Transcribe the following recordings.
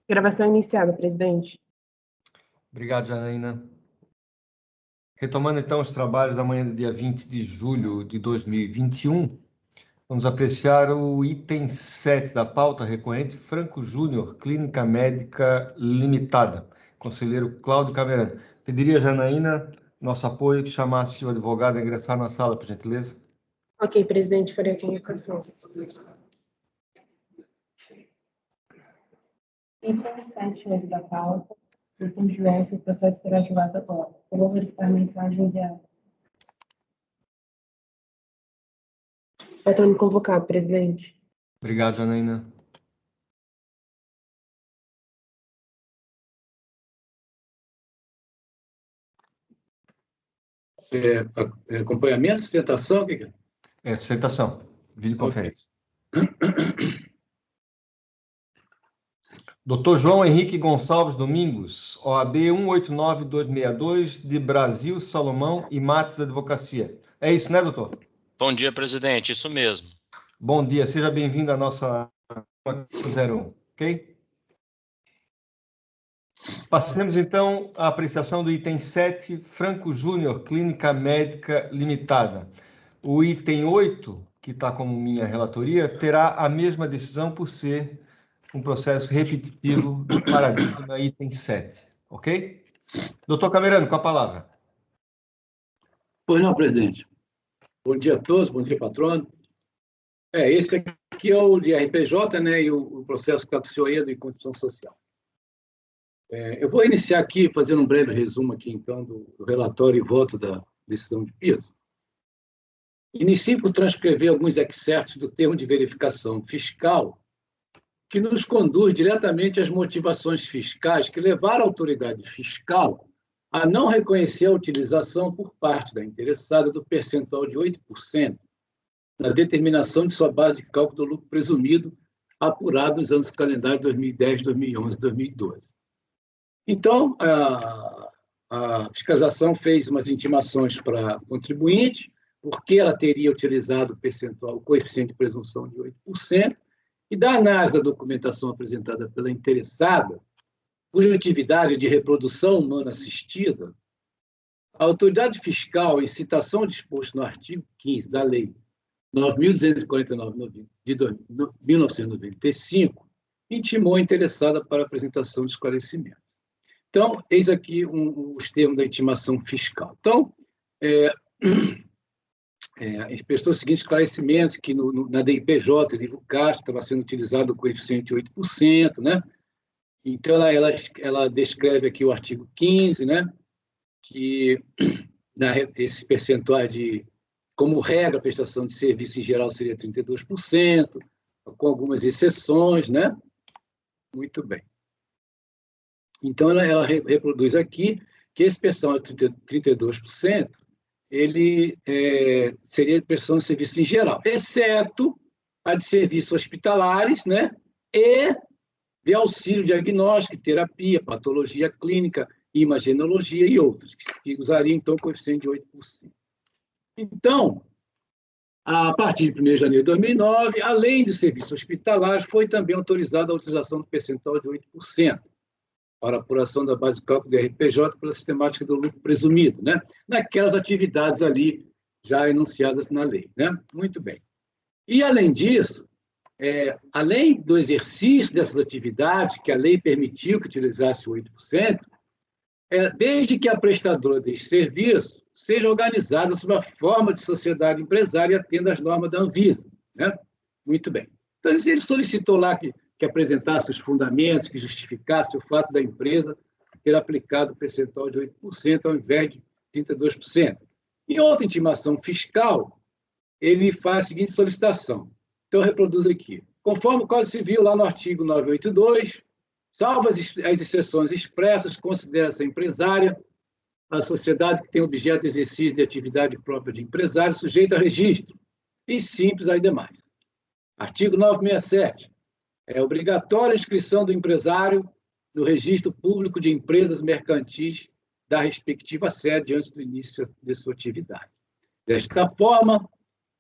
Gravação iniciada, presidente. Obrigado, Janaína. Retomando, então, os trabalhos da manhã do dia 20 de julho de 2021, vamos apreciar o item 7 da pauta recorrente, Franco Júnior, Clínica Médica Limitada. Conselheiro Cláudio Camerano. Pediria, Janaína, nosso apoio, que chamasse o advogado a ingressar na sala, por gentileza. Ok, presidente, farei a comunicação. Item 7 hoje da pauta, item diverso, o processo será julgado agora. Eu vou verificar a mensagem enviada. Patrônio convocado, presidente. Obrigado, Janaína. Acompanhamento, sustentação, o que é? É sustentação, videoconferência. Okay. Dr. João Henrique Gonçalves Domingos, OAB 189262, de Brasil, Salomão e Matos Advocacia. É isso, né, doutor? Bom dia, presidente. Isso mesmo. Bom dia. Seja bem-vindo à nossa 01, ok? Passemos, então, à apreciação do item 7, Franco Júnior, Clínica Médica Limitada. O item 8, que está como minha relatoria, terá a mesma decisão por ser um processo repetitivo do paradigma item 7, ok? Doutor Camerano, com a palavra. Pois não, presidente. Bom dia a todos, bom dia, patrono. Esse aqui é o de RPJ, né, e o processo capcioso e construção social. Eu vou iniciar aqui fazendo um breve resumo aqui, então, do relatório e voto da decisão de piso. Inicio por transcrever alguns excertos do termo de verificação fiscal que nos conduz diretamente às motivações fiscais que levaram a autoridade fiscal a não reconhecer a utilização por parte da interessada do percentual de 8% na determinação de sua base de cálculo do lucro presumido apurado nos anos calendário 2010, 2011 e 2012. Então, a fiscalização fez umas intimações para a contribuinte, porque ela teria utilizado o percentual, o coeficiente de presunção de 8%, e da análise da documentação apresentada pela interessada, cuja atividade de reprodução humana assistida, a autoridade fiscal, em citação disposta no artigo 15 da Lei 9.249 de 1995, intimou a interessada para a apresentação de esclarecimentos. Então, eis aqui os termos da intimação fiscal. Então, expressou os seguintes esclarecimentos, que na DIPJ, livro Castro, estava sendo utilizado o coeficiente de 8%, né? Então, ela descreve aqui o artigo 15, né? Que esses percentuais de, como regra, a prestação de serviço em geral seria 32%, com algumas exceções, né? Muito bem. Então, ela reproduz aqui que esse percentual de 32%, ele seria prestação de serviço em geral, exceto a de serviços hospitalares, né? E de auxílio diagnóstico, terapia, patologia clínica, imagenologia e outros, que usariam, então, o coeficiente de 8%. Então, a partir de 1º de janeiro de 2009, além de serviços hospitalares, foi também autorizada a utilização do percentual de 8% para a apuração da base de cálculo do RPJ pela sistemática do lucro presumido, né? Naquelas atividades ali já enunciadas na lei, né? Muito bem. E, além disso, além do exercício dessas atividades, que a lei permitiu que utilizasse o 8%, desde que a prestadora desse serviço seja organizada sob a forma de sociedade empresária e atenda às normas da Anvisa, né? Muito bem. Então, ele solicitou lá que apresentasse os fundamentos, que justificasse o fato da empresa ter aplicado o percentual de 8% ao invés de 32%. Em outra intimação fiscal, ele faz a seguinte solicitação. Então, eu reproduzo aqui. Conforme o Código Civil, lá no artigo 982, salvo as exceções expressas, considera-se empresária a sociedade que tem objeto de exercício de atividade própria de empresário, sujeita a registro, e simples aí demais. Artigo 967. É obrigatória a inscrição do empresário no registro público de empresas mercantis da respectiva sede antes do início de sua atividade. Desta forma,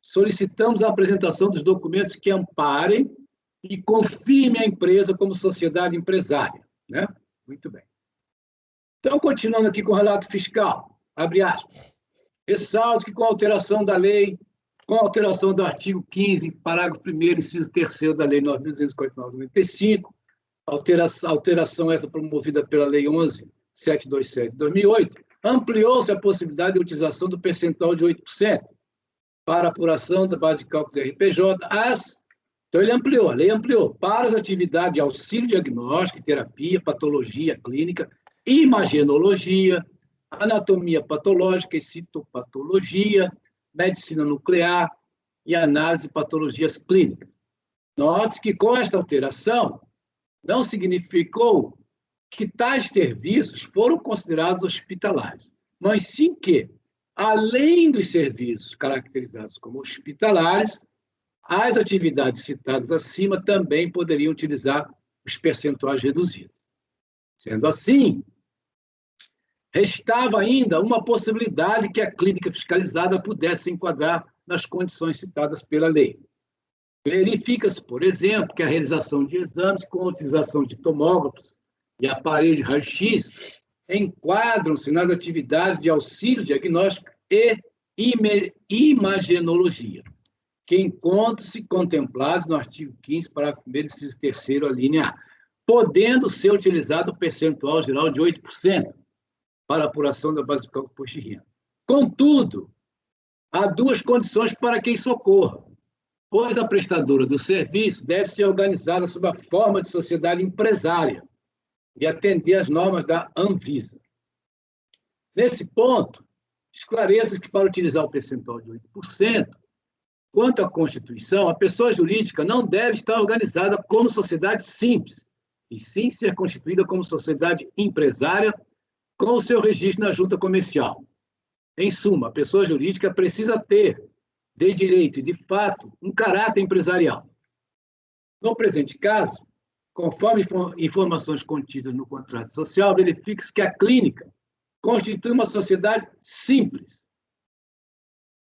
solicitamos a apresentação dos documentos que amparem e confirme a empresa como sociedade empresária, né? Muito bem. Então, continuando aqui com o relato fiscal, abre aspas, ressalto que com a alteração da lei, com a alteração do artigo 15, parágrafo 1º, inciso 3º da Lei 9.249/95, alteração essa promovida pela Lei 11.727 de 2008, ampliou-se a possibilidade de utilização do percentual de 8% para apuração da base de cálculo do RPJ, então ele ampliou, a lei ampliou, para as atividades de auxílio diagnóstico, terapia, patologia clínica, imagenologia, anatomia patológica e citopatologia, medicina nuclear e análise de patologias clínicas. Note que com esta alteração não significou que tais serviços foram considerados hospitalares, mas sim que, além dos serviços caracterizados como hospitalares, as atividades citadas acima também poderiam utilizar os percentuais reduzidos. Sendo assim, restava ainda uma possibilidade que a clínica fiscalizada pudesse enquadrar nas condições citadas pela lei. Verifica-se, por exemplo, que a realização de exames com a utilização de tomógrafos e aparelho de raio-x enquadram-se nas atividades de auxílio diagnóstico e imagenologia, que encontram-se contemplados no artigo 15, parágrafo 1º, inciso 3º, a linha A, podendo ser utilizado o percentual geral de 8% para apuração da base de cálculo do imposto de renda. Contudo, há duas condições para quem socorra, pois a prestadora do serviço deve ser organizada sob a forma de sociedade empresária e atender às normas da Anvisa. Nesse ponto, esclareça que para utilizar o percentual de 8%, quanto à Constituição, a pessoa jurídica não deve estar organizada como sociedade simples, e sim ser constituída como sociedade empresária com o seu registro na junta comercial. Em suma, a pessoa jurídica precisa ter, de direito e de fato, um caráter empresarial. No presente caso, conforme informações contidas no contrato social, verifica-se que a clínica constitui uma sociedade simples.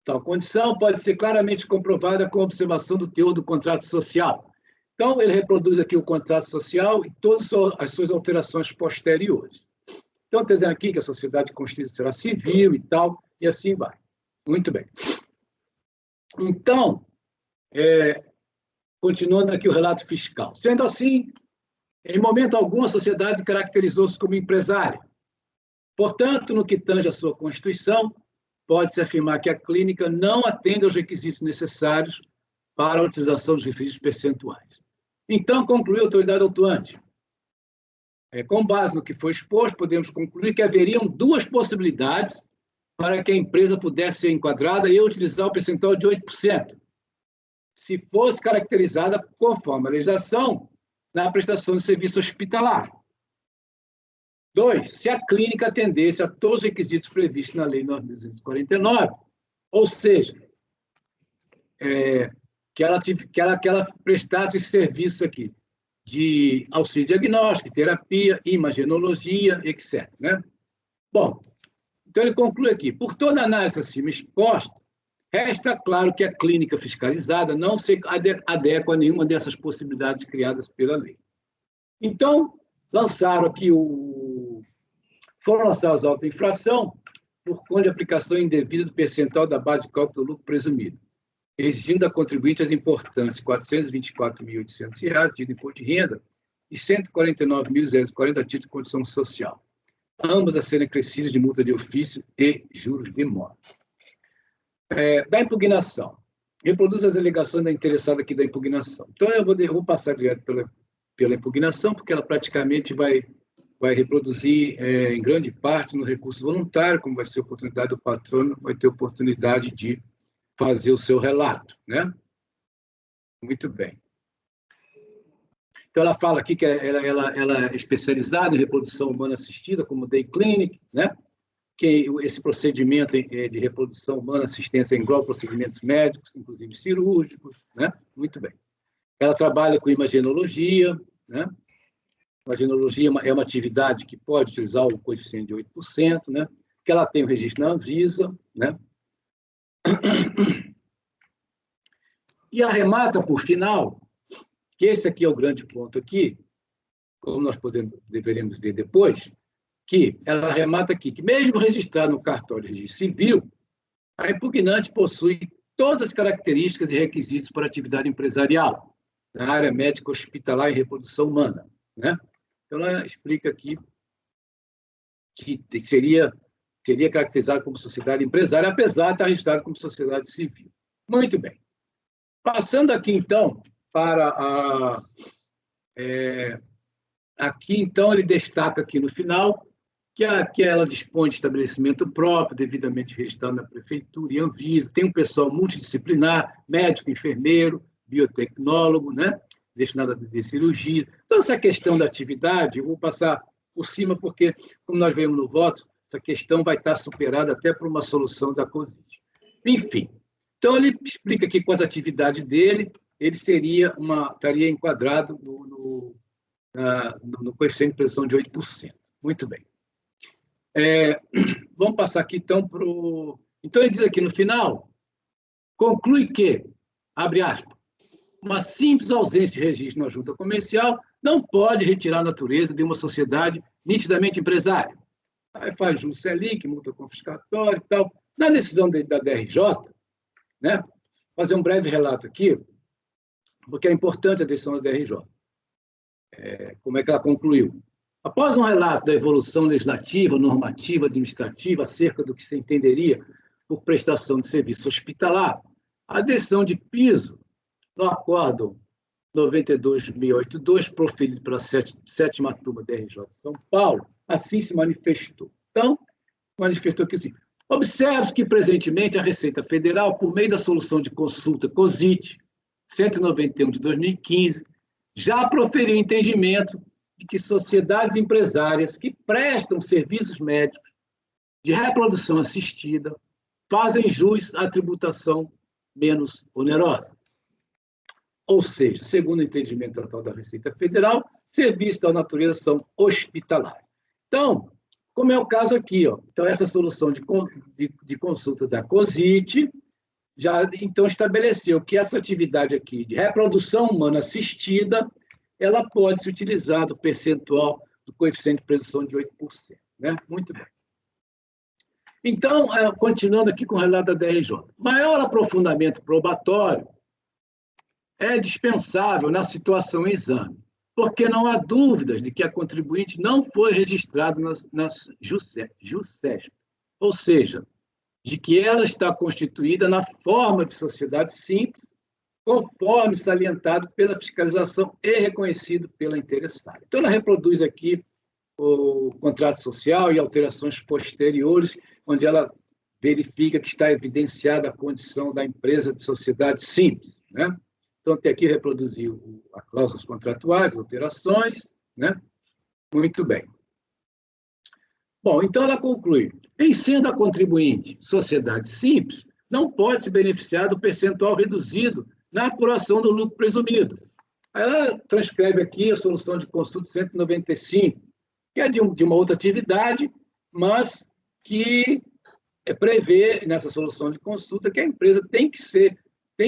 Tal condição pode ser claramente comprovada com a observação do teor do contrato social. Então, ele reproduz aqui o contrato social e todas as suas alterações posteriores. Então, está dizendo aqui que a sociedade constituída será civil e tal, e assim vai. Muito bem. Então, continuando aqui o relato fiscal. Sendo assim, em momento algum, a sociedade caracterizou-se como empresária. Portanto, no que tange à sua constituição, pode-se afirmar que a clínica não atende aos requisitos necessários para a utilização dos refis percentuais. Então, concluiu a autoridade autuante. Com base no que foi exposto, podemos concluir que haveriam duas possibilidades para que a empresa pudesse ser enquadrada e utilizar o percentual de 8%, se fosse caracterizada conforme a legislação na prestação de serviço hospitalar. 2, se a clínica atendesse a todos os requisitos previstos na Lei 9.249, ou seja, que ela prestasse esse serviço aqui de auxílio diagnóstico, terapia, imagenologia, etc. Né? Bom, então ele conclui aqui, por toda a análise acima exposta, resta claro que a clínica fiscalizada não se adequa a nenhuma dessas possibilidades criadas pela lei. Então, foram lançadas autos de infração por conta de aplicação indevida do percentual da base de cálculo do lucro presumido, exigindo da contribuinte as importâncias de R$ 424.800 de imposto de renda e R$ 149.040 a título de condição social, ambas a serem acrescidas de multa de ofício e juros de imóvel. Da impugnação. Reproduz as alegações da interessada aqui da impugnação. Então, eu vou passar direto pela impugnação, porque ela praticamente vai reproduzir, em grande parte, no recurso voluntário, como vai ser a oportunidade do patrono, vai ter oportunidade de fazer o seu relato, né? Muito bem. Então, ela fala aqui que ela é especializada em reprodução humana assistida, como Day Clinic, né? Que esse procedimento de reprodução humana assistência engloba procedimentos médicos, inclusive cirúrgicos, né? Muito bem. Ela trabalha com imagenologia, né? Imagenologia é uma atividade que pode utilizar o coeficiente de 8%, né? Que ela tem o registro na Anvisa, né? E arremata, por final, que esse aqui é o grande ponto aqui, como nós deveremos ver depois, que ela remata aqui, que mesmo registrado no cartório de registro civil, a impugnante possui todas as características e requisitos para atividade empresarial, na área médica, hospitalar e reprodução humana, né? Então, ela explica aqui que seria caracterizado como sociedade empresária, apesar de estar registrado como sociedade civil. Muito bem. Passando aqui, então, para aqui, então, ele destaca aqui no final que ela dispõe de estabelecimento próprio, devidamente registrado na Prefeitura e Anvisa, tem um pessoal multidisciplinar, médico, enfermeiro, biotecnólogo, né? Destinado a fazer cirurgia. Então, essa questão da atividade, eu vou passar por cima, porque, como nós vemos no voto, essa questão vai estar superada até por uma solução da COSIT. Enfim, então ele explica aqui com as atividades dele, ele estaria enquadrado no coeficiente de precisão de 8%. Muito bem. Vamos passar aqui, então, para o... Então, ele diz aqui no final, conclui que, abre aspas, uma simples ausência de registro na junta comercial não pode retirar a natureza de uma sociedade nitidamente empresária. Aí faz jus selic, multa confiscatória e tal. Na decisão da DRJ, né, fazer um breve relato aqui, porque é importante a decisão da DRJ. Como é que ela concluiu? Após um relato da evolução legislativa, normativa, administrativa, acerca do que se entenderia por prestação de serviço hospitalar, a decisão de piso no acórdão 92.682, proferido pela 7ª turma da RJ de São Paulo, assim se manifestou. Então, manifestou que sim. Observe que, presentemente, a Receita Federal, por meio da solução de consulta COSIT 191 de 2015, já proferiu entendimento de que sociedades empresárias que prestam serviços médicos de reprodução assistida fazem jus à tributação menos onerosa. Ou seja, segundo o entendimento atual da Receita Federal, serviços da natureza são hospitalares. Então, como é o caso aqui, ó, então essa solução de consulta da COSIT já então estabeleceu que essa atividade aqui de reprodução humana assistida, ela pode se utilizar do percentual do coeficiente de presunção de 8%. Né? Muito bem. Então, continuando aqui com o relato da DRJ. Maior aprofundamento probatório é dispensável na situação em exame, porque não há dúvidas de que a contribuinte não foi registrada nas JUSESP, ou seja, de que ela está constituída na forma de sociedade simples, conforme salientado pela fiscalização e reconhecido pela interessada. Então, ela reproduz aqui o contrato social e alterações posteriores, onde ela verifica que está evidenciada a condição da empresa de sociedade simples, né? Então, até aqui reproduziu as cláusulas contratuais, alterações, né? Muito bem. Bom, então ela conclui, em sendo a contribuinte sociedade simples, não pode se beneficiar do percentual reduzido na apuração do lucro presumido. Aí ela transcreve aqui a solução de consulta 195, que é de uma outra atividade, mas que prevê, nessa solução de consulta, que a empresa tem que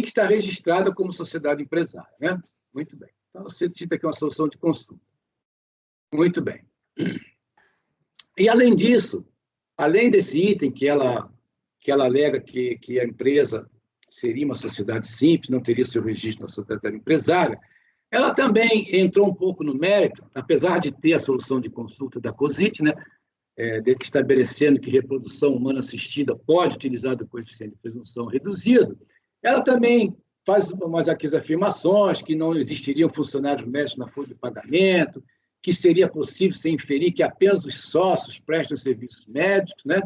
estar registrada como sociedade empresária. Né? Muito bem. Então, você cita aqui uma solução de consulta. Muito bem. E, além disso, além desse item que ela alega que a empresa seria uma sociedade simples, não teria seu registro na sociedade empresária, ela também entrou um pouco no mérito, apesar de ter a solução de consulta da COSIT, né, estabelecendo que reprodução humana assistida pode utilizar o coeficiente de presunção reduzido, ela também faz umas afirmações que não existiriam funcionários médicos na folha de pagamento, que seria possível se inferir que apenas os sócios prestam serviços médicos, né,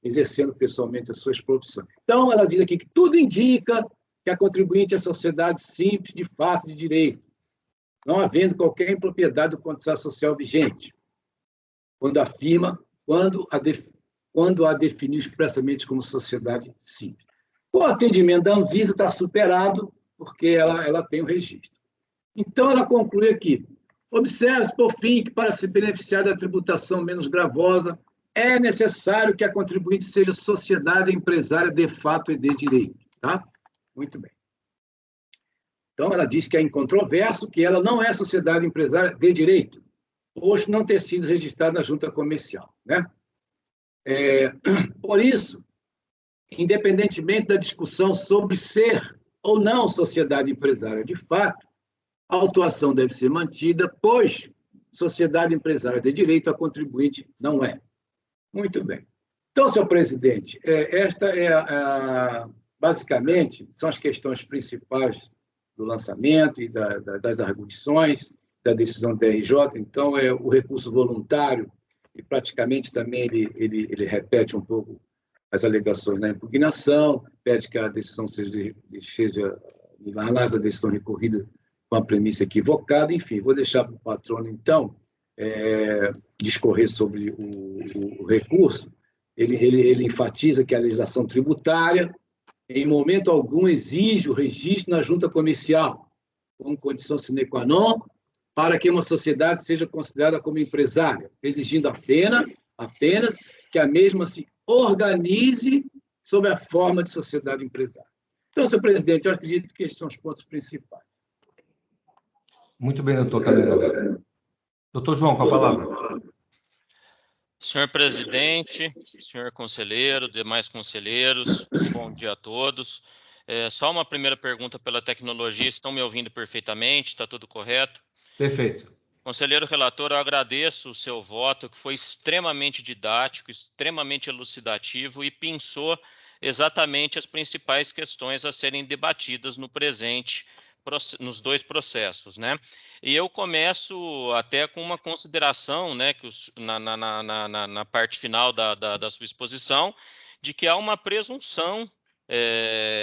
exercendo pessoalmente as suas profissões. Então, ela diz aqui que tudo indica que a contribuinte é sociedade simples de fato de direito, não havendo qualquer impropriedade do contrato social vigente, quando a definiu expressamente como sociedade simples. O atendimento da Anvisa está superado porque ela tem o registro. Então, ela conclui aqui, observe, por fim, que para se beneficiar da tributação menos gravosa, é necessário que a contribuinte seja sociedade empresária de fato e de direito. Tá? Muito bem. Então, ela diz que é incontroverso que ela não é sociedade empresária de direito, por não ter sido registrada na junta comercial, né? Por isso, independentemente da discussão sobre ser ou não sociedade empresária de fato, a autuação deve ser mantida, pois sociedade empresária de direito a contribuinte não é. Muito bem. Então, senhor presidente, esta basicamente são as questões principais do lançamento e das arguições da decisão do TRJ. Então, o recurso voluntário, e praticamente também ele repete um pouco as alegações na impugnação, pede que a decisão seja na análise da decisão recorrida com a premissa equivocada. Enfim, vou deixar para o patrono, então, discorrer sobre o recurso. Ele enfatiza que a legislação tributária, em momento algum, exige o registro na junta comercial, como condição sine qua non, para que uma sociedade seja considerada como empresária, exigindo apenas que a mesma se organize sob a forma de sociedade empresária. Então, senhor presidente, eu acredito que esses são os pontos principais. Muito bem, doutor Camilo. Doutor João, com a palavra. Senhor presidente, senhor conselheiro, demais conselheiros, bom dia a todos. Só uma primeira pergunta pela tecnologia, estão me ouvindo perfeitamente? Está tudo correto? Perfeito. Conselheiro relator, eu agradeço o seu voto, que foi extremamente didático, extremamente elucidativo e pensou exatamente as principais questões a serem debatidas no presente, nos dois processos, né? E eu começo até com uma consideração, né, que na parte final da sua exposição, de que há uma presunção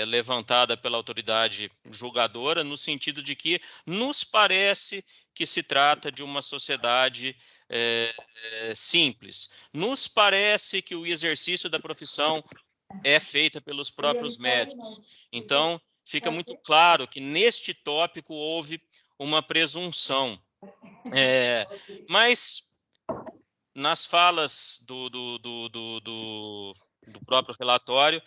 levantada pela autoridade julgadora, no sentido de que nos parece que se trata de uma sociedade simples. Nos parece que o exercício da profissão é feita pelos próprios médicos. Então, fica muito claro que neste tópico houve uma presunção. Mas, nas falas do próprio relatório,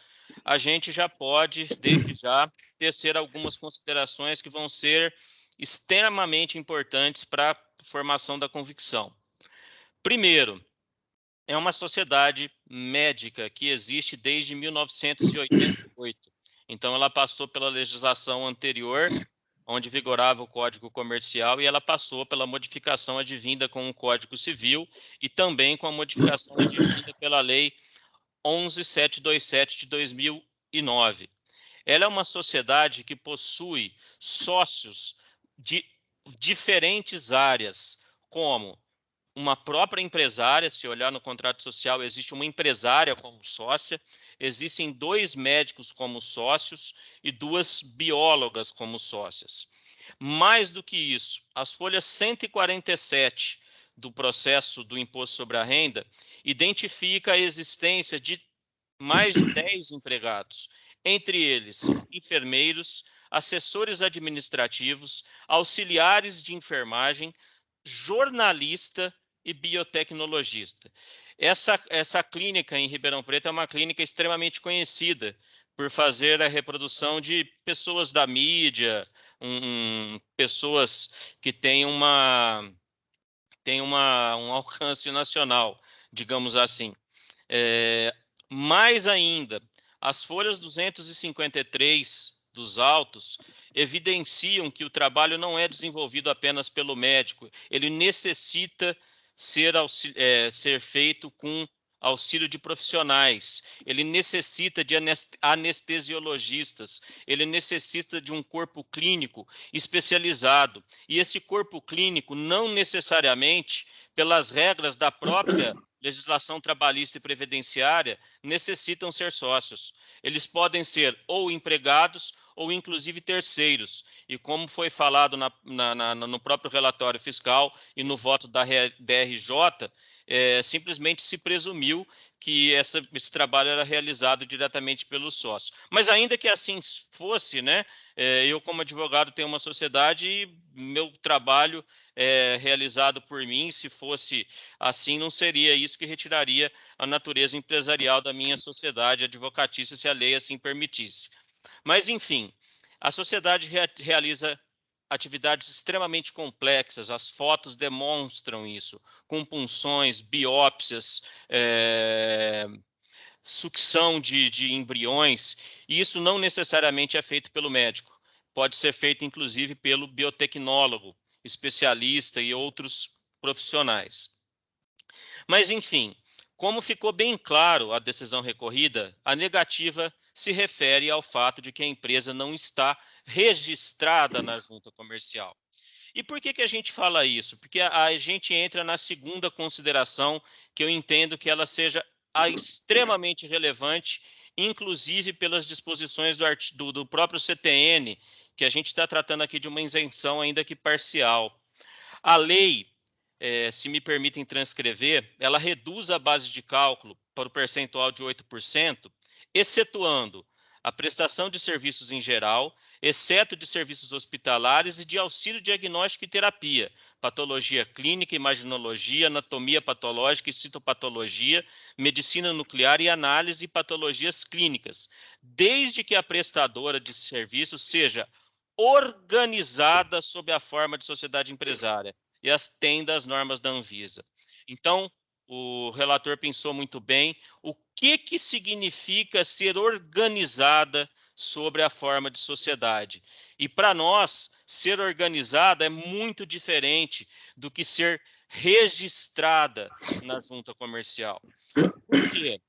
a gente já pode, desde já, tecer algumas considerações que vão ser extremamente importantes para a formação da convicção. Primeiro, é uma sociedade médica que existe desde 1988. Então, ela passou pela legislação anterior, onde vigorava o Código Comercial, e ela passou pela modificação advinda com o Código Civil e também com a modificação advinda pela Lei 11.727 de 2009. Ela é uma sociedade que possui sócios de diferentes áreas, como uma própria empresária. Se olhar no contrato social, existe uma empresária como sócia, existem 2 médicos como sócios e 2 biólogas como sócias. Mais do que isso, as folhas 147 do processo do Imposto sobre a Renda identifica a existência de mais de 10 empregados, entre eles enfermeiros, assessores administrativos, auxiliares de enfermagem, jornalista e biotecnologista. Essa clínica em Ribeirão Preto é uma clínica extremamente conhecida por fazer a reprodução de pessoas da mídia, pessoas que têm um alcance nacional, digamos assim. Mais ainda, as folhas 253 dos autos evidenciam que o trabalho não é desenvolvido apenas pelo médico, ele necessita ser feito com auxílio de profissionais, ele necessita de anestesiologistas, ele necessita de um corpo clínico especializado, e esse corpo clínico não necessariamente, pelas regras da própria legislação trabalhista e previdenciária, necessitam ser sócios. Eles podem ser ou empregados ou inclusive terceiros. E como foi falado no próprio relatório fiscal e no voto da DRJ, simplesmente se presumiu que esse trabalho era realizado diretamente pelo sócio. Mas ainda que assim fosse, né, eu como advogado tenho uma sociedade e meu trabalho realizado por mim, se fosse assim, não seria isso que retiraria a natureza empresarial da minha sociedade advocatícia, se a lei assim permitisse. Mas, enfim, a sociedade realiza atividades extremamente complexas, as fotos demonstram isso, com punções, biópsias, sucção de embriões, e isso não necessariamente é feito pelo médico. Pode ser feito, inclusive, pelo biotecnólogo, especialista e outros profissionais. Mas, enfim, como ficou bem claro a decisão recorrida, a negativa se refere ao fato de que a empresa não está registrada na junta comercial. E por que a gente fala isso? Porque a gente entra na segunda consideração, que eu entendo que ela seja extremamente relevante, inclusive pelas disposições do próprio CTN, que a gente está tratando aqui de uma isenção ainda que parcial. A lei, se me permitem transcrever, ela reduz a base de cálculo para o percentual de 8%, excetuando a prestação de serviços em geral, exceto de serviços hospitalares e de auxílio diagnóstico e terapia, patologia clínica, imaginologia, anatomia patológica e citopatologia, medicina nuclear e análise e patologias clínicas, desde que a prestadora de serviços seja organizada sob a forma de sociedade empresária e atenda às normas da Anvisa. Então, o relator pensou muito bem o que significa ser organizada sobre a forma de sociedade. E para nós, ser organizada é muito diferente do que ser registrada na junta comercial. Por quê?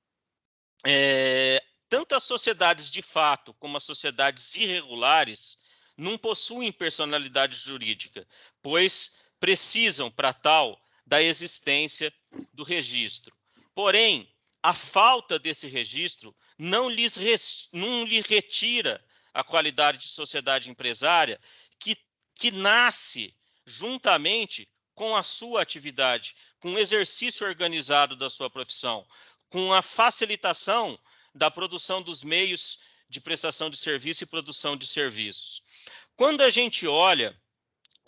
Tanto as sociedades de fato como as sociedades irregulares não possuem personalidade jurídica, pois precisam, para tal, da existência do registro. Porém, a falta desse registro não lhe retira a qualidade de sociedade empresária que nasce juntamente com a sua atividade, com o exercício organizado da sua profissão, com a facilitação da produção dos meios de prestação de serviço e produção de serviços. Quando a gente olha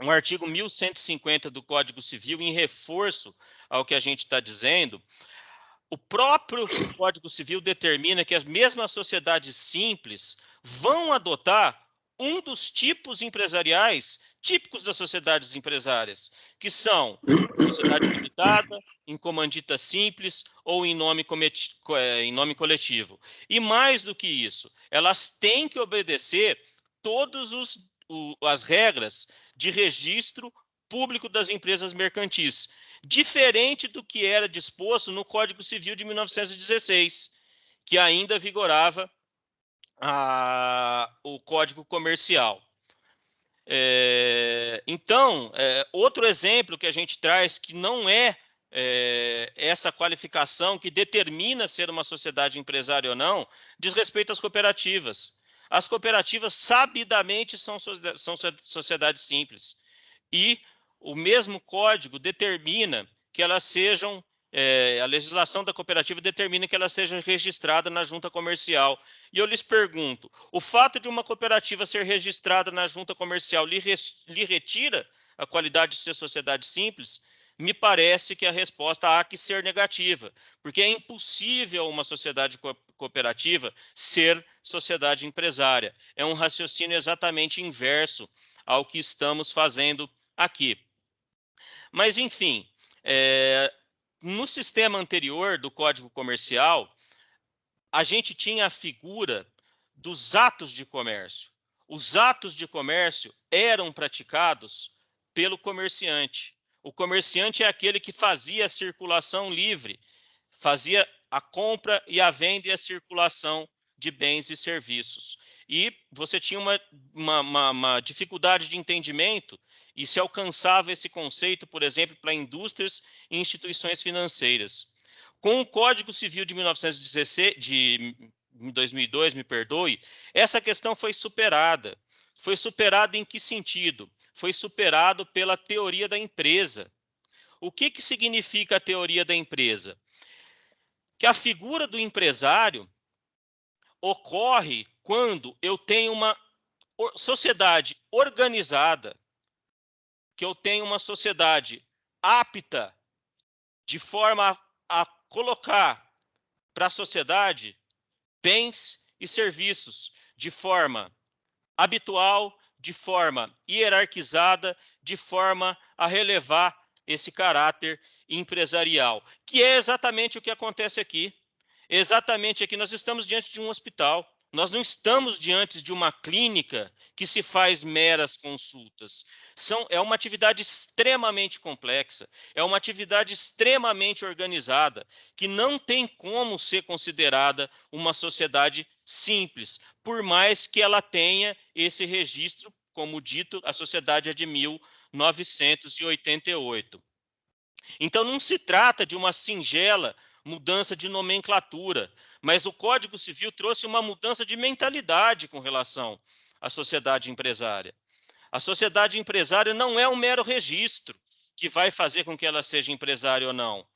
o artigo 1150 do Código Civil, em reforço ao que a gente está dizendo, o próprio Código Civil determina que as mesmas sociedades simples vão adotar um dos tipos empresariais típicos das sociedades empresárias, que são sociedade limitada, em comandita simples ou em nome coletivo. E mais do que isso, elas têm que obedecer todas as regras de registro público das empresas mercantis, diferente do que era disposto no Código Civil de 1916, que ainda vigorava o Código Comercial. Então, outro exemplo que a gente traz, que não é essa qualificação que determina ser uma sociedade empresária ou não, diz respeito às cooperativas. As cooperativas, sabidamente, são sociedades simples. E o mesmo código determina que elas sejam, a legislação da cooperativa determina que elas sejam registradas na junta comercial. E eu lhes pergunto, o fato de uma cooperativa ser registrada na junta comercial lhe retira a qualidade de ser sociedade simples? Me parece que a resposta há que ser negativa, porque é impossível uma sociedade cooperativa ser sociedade empresária. É um raciocínio exatamente inverso ao que estamos fazendo aqui. Mas, enfim, no sistema anterior do Código Comercial, a gente tinha a figura dos atos de comércio. Os atos de comércio eram praticados pelo comerciante. O comerciante é aquele que fazia a circulação livre, fazia a compra e a venda e a circulação de bens e serviços. E você tinha uma dificuldade de entendimento e se alcançava esse conceito, por exemplo, para indústrias e instituições financeiras. Com o Código Civil de 2002, me perdoe, essa questão foi superada. Foi superada em que sentido? Foi superado pela teoria da empresa. O que significa a teoria da empresa? Que a figura do empresário ocorre quando eu tenho uma sociedade organizada, que eu tenho uma sociedade apta de forma a colocar para a sociedade bens e serviços de forma habitual, de forma hierarquizada, de forma a relevar esse caráter empresarial, que é exatamente o que acontece aqui. Exatamente aqui, nós estamos diante de um hospital, nós não estamos diante de uma clínica que se faz meras consultas. É uma atividade extremamente complexa, é uma atividade extremamente organizada, que não tem como ser considerada uma sociedade simples, por mais que ela tenha esse registro, como dito, a sociedade é de 1988. Então, não se trata de uma singela mudança de nomenclatura, mas o Código Civil trouxe uma mudança de mentalidade com relação à sociedade empresária. A sociedade empresária não é um mero registro que vai fazer com que ela seja empresária ou não.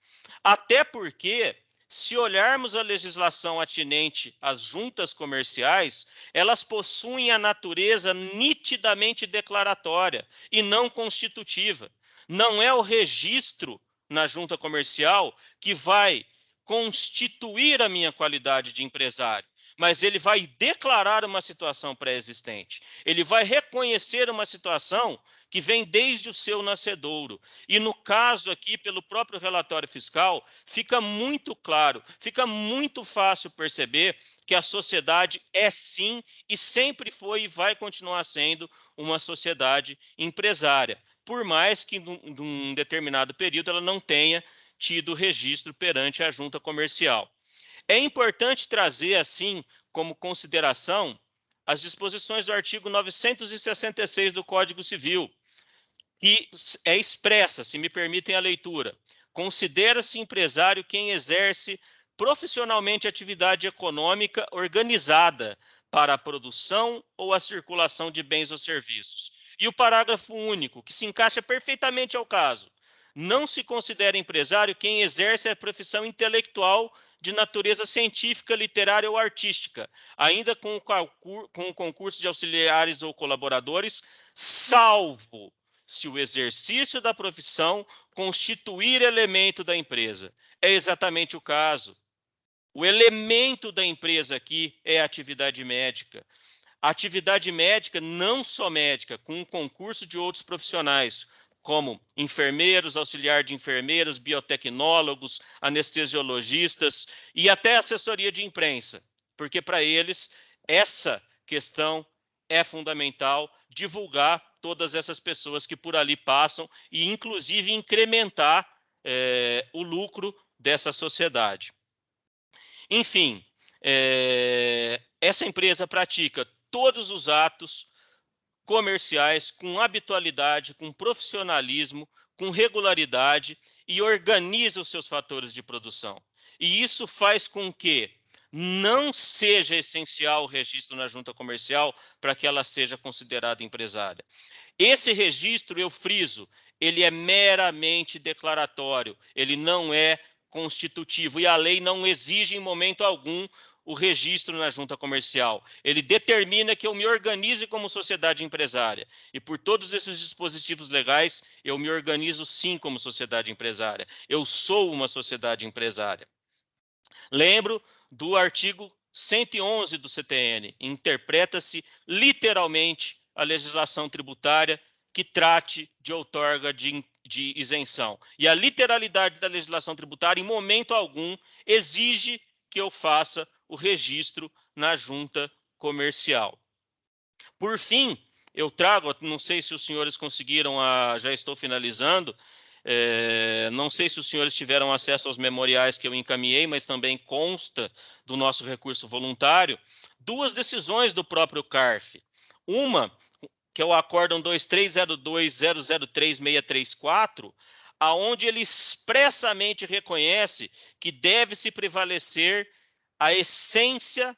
Até porque, se olharmos a legislação atinente às juntas comerciais, elas possuem a natureza nitidamente declaratória e não constitutiva. Não é o registro na junta comercial que vai constituir a minha qualidade de empresário, mas ele vai declarar uma situação pré-existente. Ele vai reconhecer uma situação que vem desde o seu nascedouro. E no caso aqui, pelo próprio relatório fiscal, fica muito claro, fica muito fácil perceber que a sociedade é sim e sempre foi e vai continuar sendo uma sociedade empresária, por mais que num determinado período ela não tenha tido registro perante a junta comercial. É importante trazer, assim, como consideração, as disposições do artigo 966 do Código Civil, que é expressa, se me permitem a leitura. Considera-se empresário quem exerce profissionalmente atividade econômica organizada para a produção ou a circulação de bens ou serviços. E o parágrafo único, que se encaixa perfeitamente ao caso. Não se considera empresário quem exerce a profissão intelectual de natureza científica, literária ou artística, ainda com o concurso de auxiliares ou colaboradores, salvo se o exercício da profissão constituir elemento da empresa. É exatamente o caso. O elemento da empresa aqui é a atividade médica. A atividade médica, não só médica, com o concurso de outros profissionais, como enfermeiros, auxiliar de enfermeiras, biotecnólogos, anestesiologistas e até assessoria de imprensa, porque para eles essa questão é fundamental, divulgar todas essas pessoas que por ali passam e, inclusive, incrementar o lucro dessa sociedade. Enfim, essa empresa pratica todos os atos comerciais com habitualidade, com profissionalismo, com regularidade e organiza os seus fatores de produção. E isso faz com que não seja essencial o registro na junta comercial para que ela seja considerada empresária. Esse registro, eu friso, ele é meramente declaratório, ele não é constitutivo e a lei não exige em momento algum o registro na junta comercial. Ele determina que eu me organize como sociedade empresária. E por todos esses dispositivos legais, eu me organizo sim como sociedade empresária. Eu sou uma sociedade empresária. Lembro do artigo 111 do CTN. Interpreta-se literalmente a legislação tributária que trate de outorga de isenção. E a literalidade da legislação tributária, em momento algum, exige que eu faça o registro na junta comercial. Por fim, eu trago, não sei se os senhores conseguiram, já estou finalizando, não sei se os senhores tiveram acesso aos memoriais que eu encaminhei, mas também consta do nosso recurso voluntário, duas decisões do próprio CARF. Uma, que é o Acórdão 2302.003.634, aonde ele expressamente reconhece que deve-se prevalecer a essência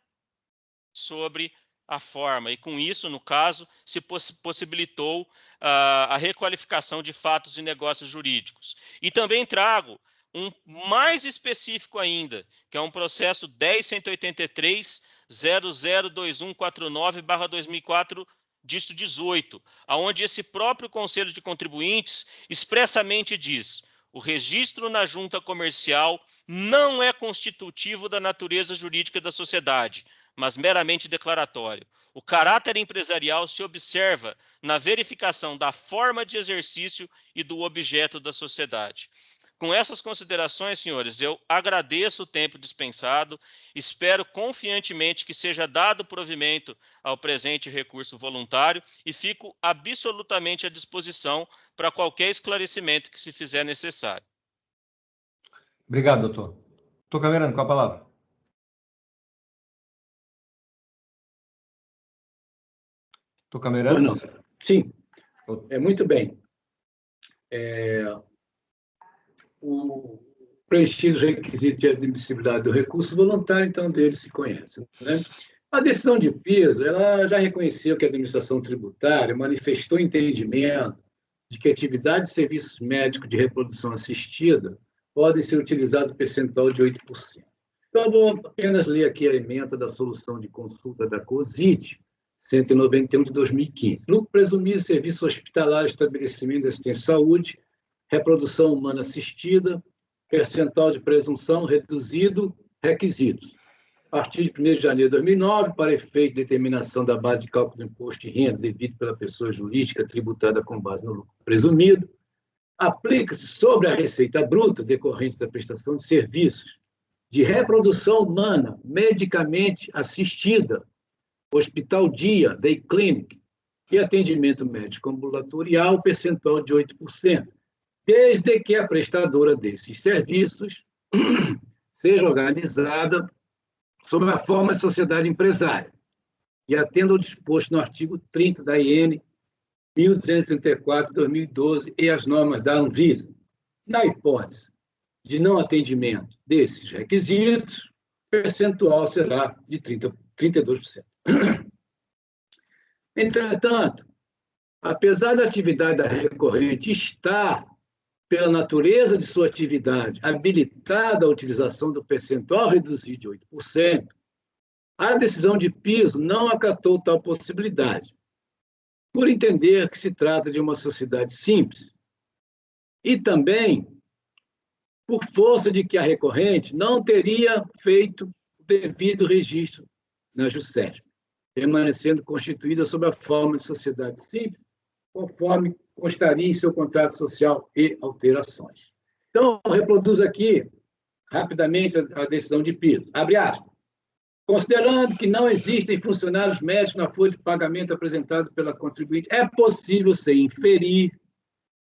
sobre a forma. E com isso, no caso, se possibilitou a requalificação de fatos e negócios jurídicos. E também trago um mais específico ainda, que é um processo 10.183.002149/2004, dígito 18, aonde esse próprio Conselho de Contribuintes expressamente diz: o registro na junta comercial não é constitutivo da natureza jurídica da sociedade, mas meramente declaratório. O caráter empresarial se observa na verificação da forma de exercício e do objeto da sociedade. Com essas considerações, senhores, eu agradeço o tempo dispensado, espero confiantemente que seja dado provimento ao presente recurso voluntário e fico absolutamente à disposição para qualquer esclarecimento que se fizer necessário. Obrigado, doutor. Doutor Camerano, com a palavra. Doutor Camerano? Não, sim, muito bem. Preenchidos os requisitos de admissibilidade do recurso voluntário, então dele se conhece, né? A decisão de piso, ela já reconheceu que a administração tributária manifestou entendimento de que atividades de serviços médicos de reprodução assistida podem ser utilizados percentual de 8%. Então, eu vou apenas ler aqui a ementa da solução de consulta da COSIT, 191 de 2015. Lucro presumido, serviço hospitalar, estabelecimento de assistência à saúde, reprodução humana assistida, percentual de presunção reduzido, requisitos. A partir de 1º de janeiro de 2009, para efeito de determinação da base de cálculo do imposto de renda devido pela pessoa jurídica tributada com base no lucro presumido, aplica-se sobre a receita bruta decorrente da prestação de serviços de reprodução humana medicamente assistida, hospital dia, day clinic, e atendimento médico ambulatorial, percentual de 8%, desde que a prestadora desses serviços seja organizada sob a forma de sociedade empresária e atenda ao disposto no artigo 30 da IN 1234 de 2012 e as normas da Anvisa. Na hipótese de não atendimento desses requisitos, o percentual será de 32%. Entretanto, apesar da atividade da recorrente estar, pela natureza de sua atividade, habilitada à utilização do percentual reduzido de 8%, a decisão de piso não acatou tal possibilidade, por entender que se trata de uma sociedade simples, e também por força de que a recorrente não teria feito o devido registro na JUSESP, permanecendo constituída sob a forma de sociedade simples, conforme constaria em seu contrato social e alterações. Então, reproduzo aqui, rapidamente, a decisão de piso. Abre aspas. Considerando que não existem funcionários médicos na folha de pagamento apresentada pela contribuinte, é possível se inferir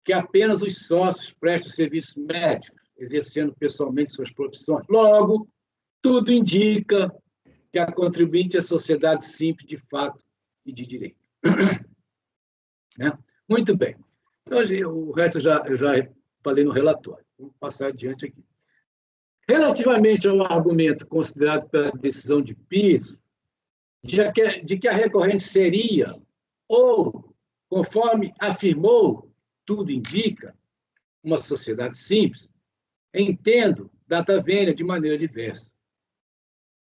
que apenas os sócios prestam serviços médicos, exercendo pessoalmente suas profissões. Logo, tudo indica que a contribuinte é sociedade simples de fato e de direito. Né? Muito bem. Então, o resto eu já falei no relatório. Vamos passar adiante aqui. Relativamente ao argumento considerado pela decisão de piso, de que a recorrente seria, ou, conforme afirmou, tudo indica, uma sociedade simples, entendo data vênia de maneira diversa.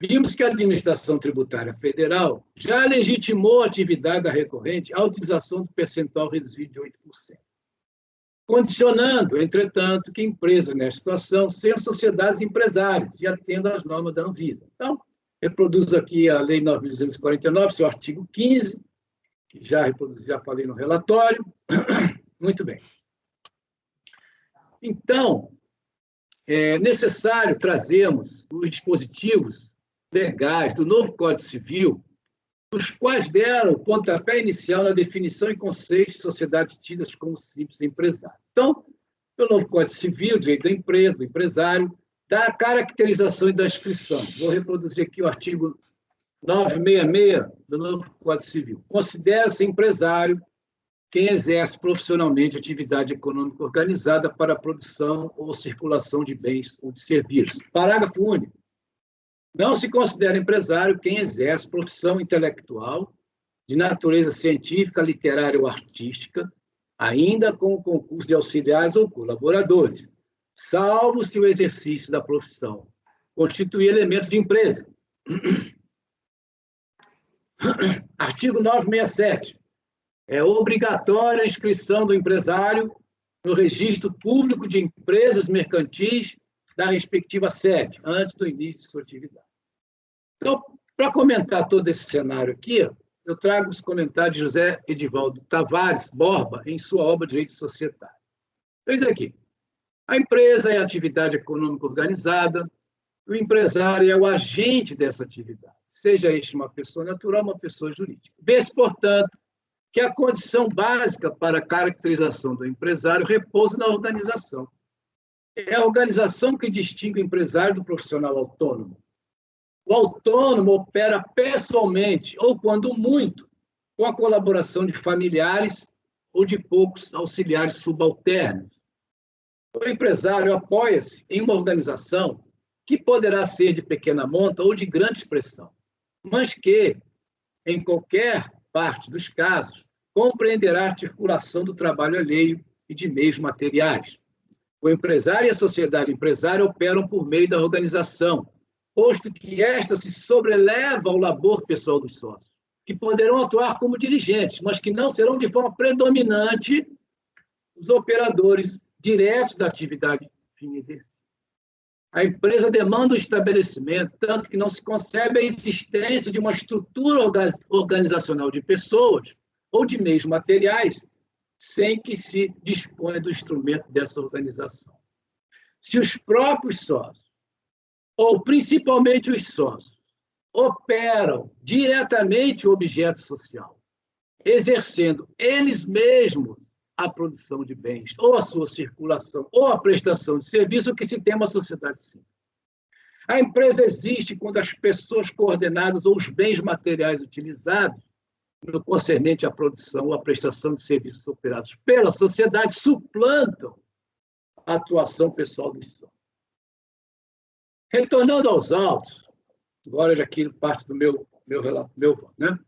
Vimos que a Administração Tributária Federal já legitimou a atividade da recorrente à utilização do percentual reduzido de 8%, condicionando, entretanto, que empresas nesta situação sejam sociedades empresárias e atendam às normas da Anvisa. Então, reproduzo aqui a Lei 9.249, seu artigo 15, que já falei no relatório. Muito bem. Então, é necessário trazermos os dispositivos legais do novo Código Civil, os quais deram o pontapé inicial na definição e conceito de sociedades tidas como simples empresário. Então, o novo Código Civil, direito da empresa, do empresário, dá a caracterização e da inscrição. Vou reproduzir aqui o artigo 966 do novo Código Civil. Considera-se empresário quem exerce profissionalmente atividade econômica organizada para a produção ou circulação de bens ou de serviços. Parágrafo único. Não se considera empresário quem exerce profissão intelectual de natureza científica, literária ou artística, ainda com o concurso de auxiliares ou colaboradores, salvo se o exercício da profissão constituir elemento de empresa. Artigo 967. É obrigatória a inscrição do empresário no registro público de empresas mercantis da respectiva sede, antes do início de sua atividade. Então, para comentar todo esse cenário aqui, eu trago os comentários de José Edivaldo Tavares Borba em sua obra Direito Societário. Eis aqui. A empresa é a atividade econômica organizada, o empresário é o agente dessa atividade, seja este uma pessoa natural ou uma pessoa jurídica. Vê-se, portanto, que a condição básica para a caracterização do empresário repousa na organização. É a organização que distingue o empresário do profissional autônomo. O autônomo opera pessoalmente, ou quando muito, com a colaboração de familiares ou de poucos auxiliares subalternos. O empresário apoia-se em uma organização que poderá ser de pequena monta ou de grande expressão, mas que, em qualquer parte dos casos, compreenderá a articulação do trabalho alheio e de meios materiais. O empresário e a sociedade empresária operam por meio da organização, posto que esta se sobreleva ao labor pessoal dos sócios, que poderão atuar como dirigentes, mas que não serão de forma predominante os operadores diretos da atividade fim exercício. A empresa demanda o estabelecimento, tanto que não se concebe a existência de uma estrutura organizacional de pessoas ou de meios materiais sem que se disponha do instrumento dessa organização. Se os próprios sócios, ou principalmente os sócios, operam diretamente o objeto social, exercendo eles mesmos a produção de bens, ou a sua circulação, ou a prestação de serviço, o que se tem uma sociedade simples. A empresa existe quando as pessoas coordenadas ou os bens materiais utilizados, no concernente à produção ou à prestação de serviços operados pela sociedade, suplantam a atuação pessoal dos sócios. Retornando aos autos, agora já aqui parte do meu voto, né?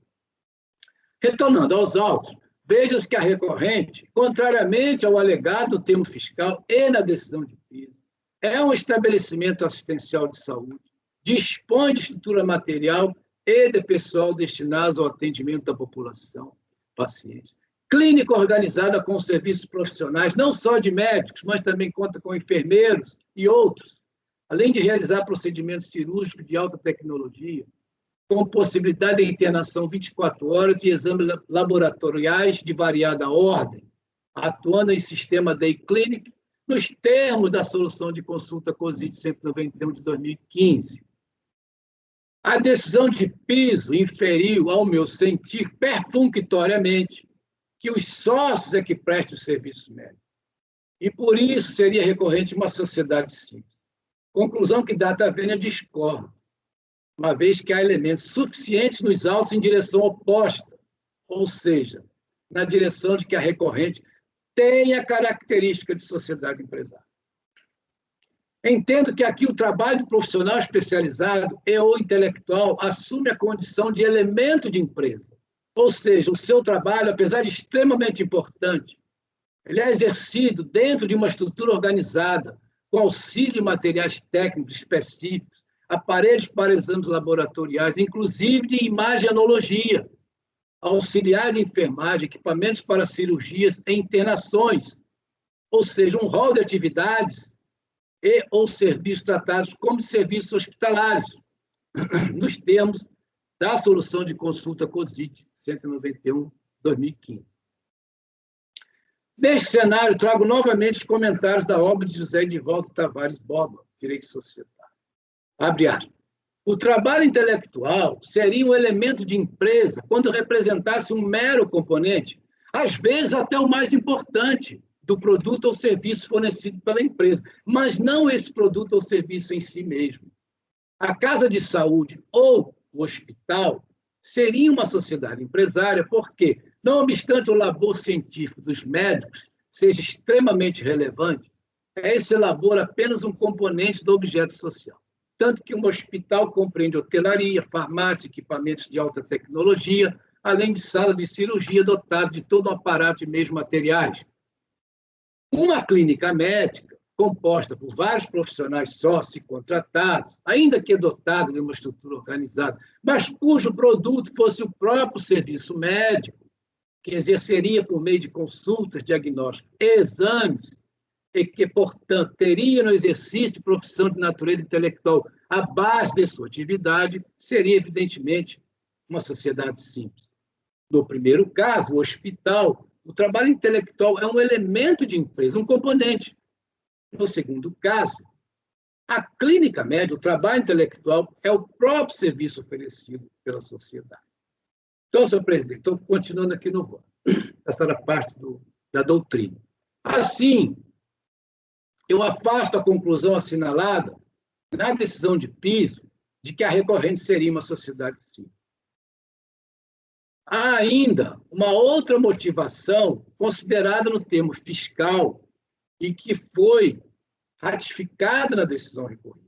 Retornando aos autos, veja-se que a recorrente, contrariamente ao alegado no termo fiscal e na decisão de piso, é um estabelecimento assistencial de saúde, dispõe de estrutura material e de pessoal destinados ao atendimento da população, pacientes. Clínica organizada com serviços profissionais, não só de médicos, mas também conta com enfermeiros e outros, além de realizar procedimentos cirúrgicos de alta tecnologia, com possibilidade de internação 24 horas e exames laboratoriais de variada ordem, atuando em sistema Day Clinic, nos termos da solução de consulta COSIT 191 de 2015. A decisão de piso inferiu, ao meu sentir, perfunctoriamente, que os sócios é que prestam o serviço médico. E, por isso, seria recorrente uma sociedade simples. Conclusão que Data Vênia discorre, uma vez que há elementos suficientes nos autos em direção oposta, ou seja, na direção de que a recorrente tem a característica de sociedade empresária. Entendo que aqui o trabalho do profissional especializado e ou intelectual assume a condição de elemento de empresa, ou seja, o seu trabalho, apesar de extremamente importante, ele é exercido dentro de uma estrutura organizada, com auxílio de materiais técnicos específicos, aparelhos para exames laboratoriais, inclusive de imagenologia, auxiliar de enfermagem, equipamentos para cirurgias e internações, ou seja, um rol de atividades e ou serviços tratados como serviços hospitalares, nos termos da solução de consulta COSIT 191, 2015. Neste cenário, trago novamente os comentários da obra de José Edivaldo Tavares Borba, Direito Societário. Abre aspas. O trabalho intelectual seria um elemento de empresa quando representasse um mero componente, às vezes até o mais importante, do produto ou serviço fornecido pela empresa, mas não esse produto ou serviço em si mesmo. A casa de saúde ou o hospital seria uma sociedade empresária porque, não obstante o labor científico dos médicos seja extremamente relevante, é esse labor apenas um componente do objeto social. Tanto que um hospital compreende hotelaria, farmácia, equipamentos de alta tecnologia, além de salas de cirurgia dotadas de todo um aparato de meios materiais. Uma clínica médica, composta por vários profissionais sócios e contratados, ainda que dotada de uma estrutura organizada, mas cujo produto fosse o próprio serviço médico, que exerceria por meio de consultas, diagnósticos e exames, e que, portanto, teria no exercício de profissão de natureza intelectual a base de sua atividade, seria, evidentemente, uma sociedade simples. No primeiro caso, o hospital, o trabalho intelectual é um elemento de empresa, um componente. No segundo caso, a clínica médica, o trabalho intelectual, é o próprio serviço oferecido pela sociedade. Então, senhor presidente, estou continuando aqui no voto. Essa era parte da doutrina. Assim, eu afasto a conclusão assinalada na decisão de piso de que a recorrente seria uma sociedade civil. Há ainda uma outra motivação considerada no termo fiscal e que foi ratificada na decisão recorrida.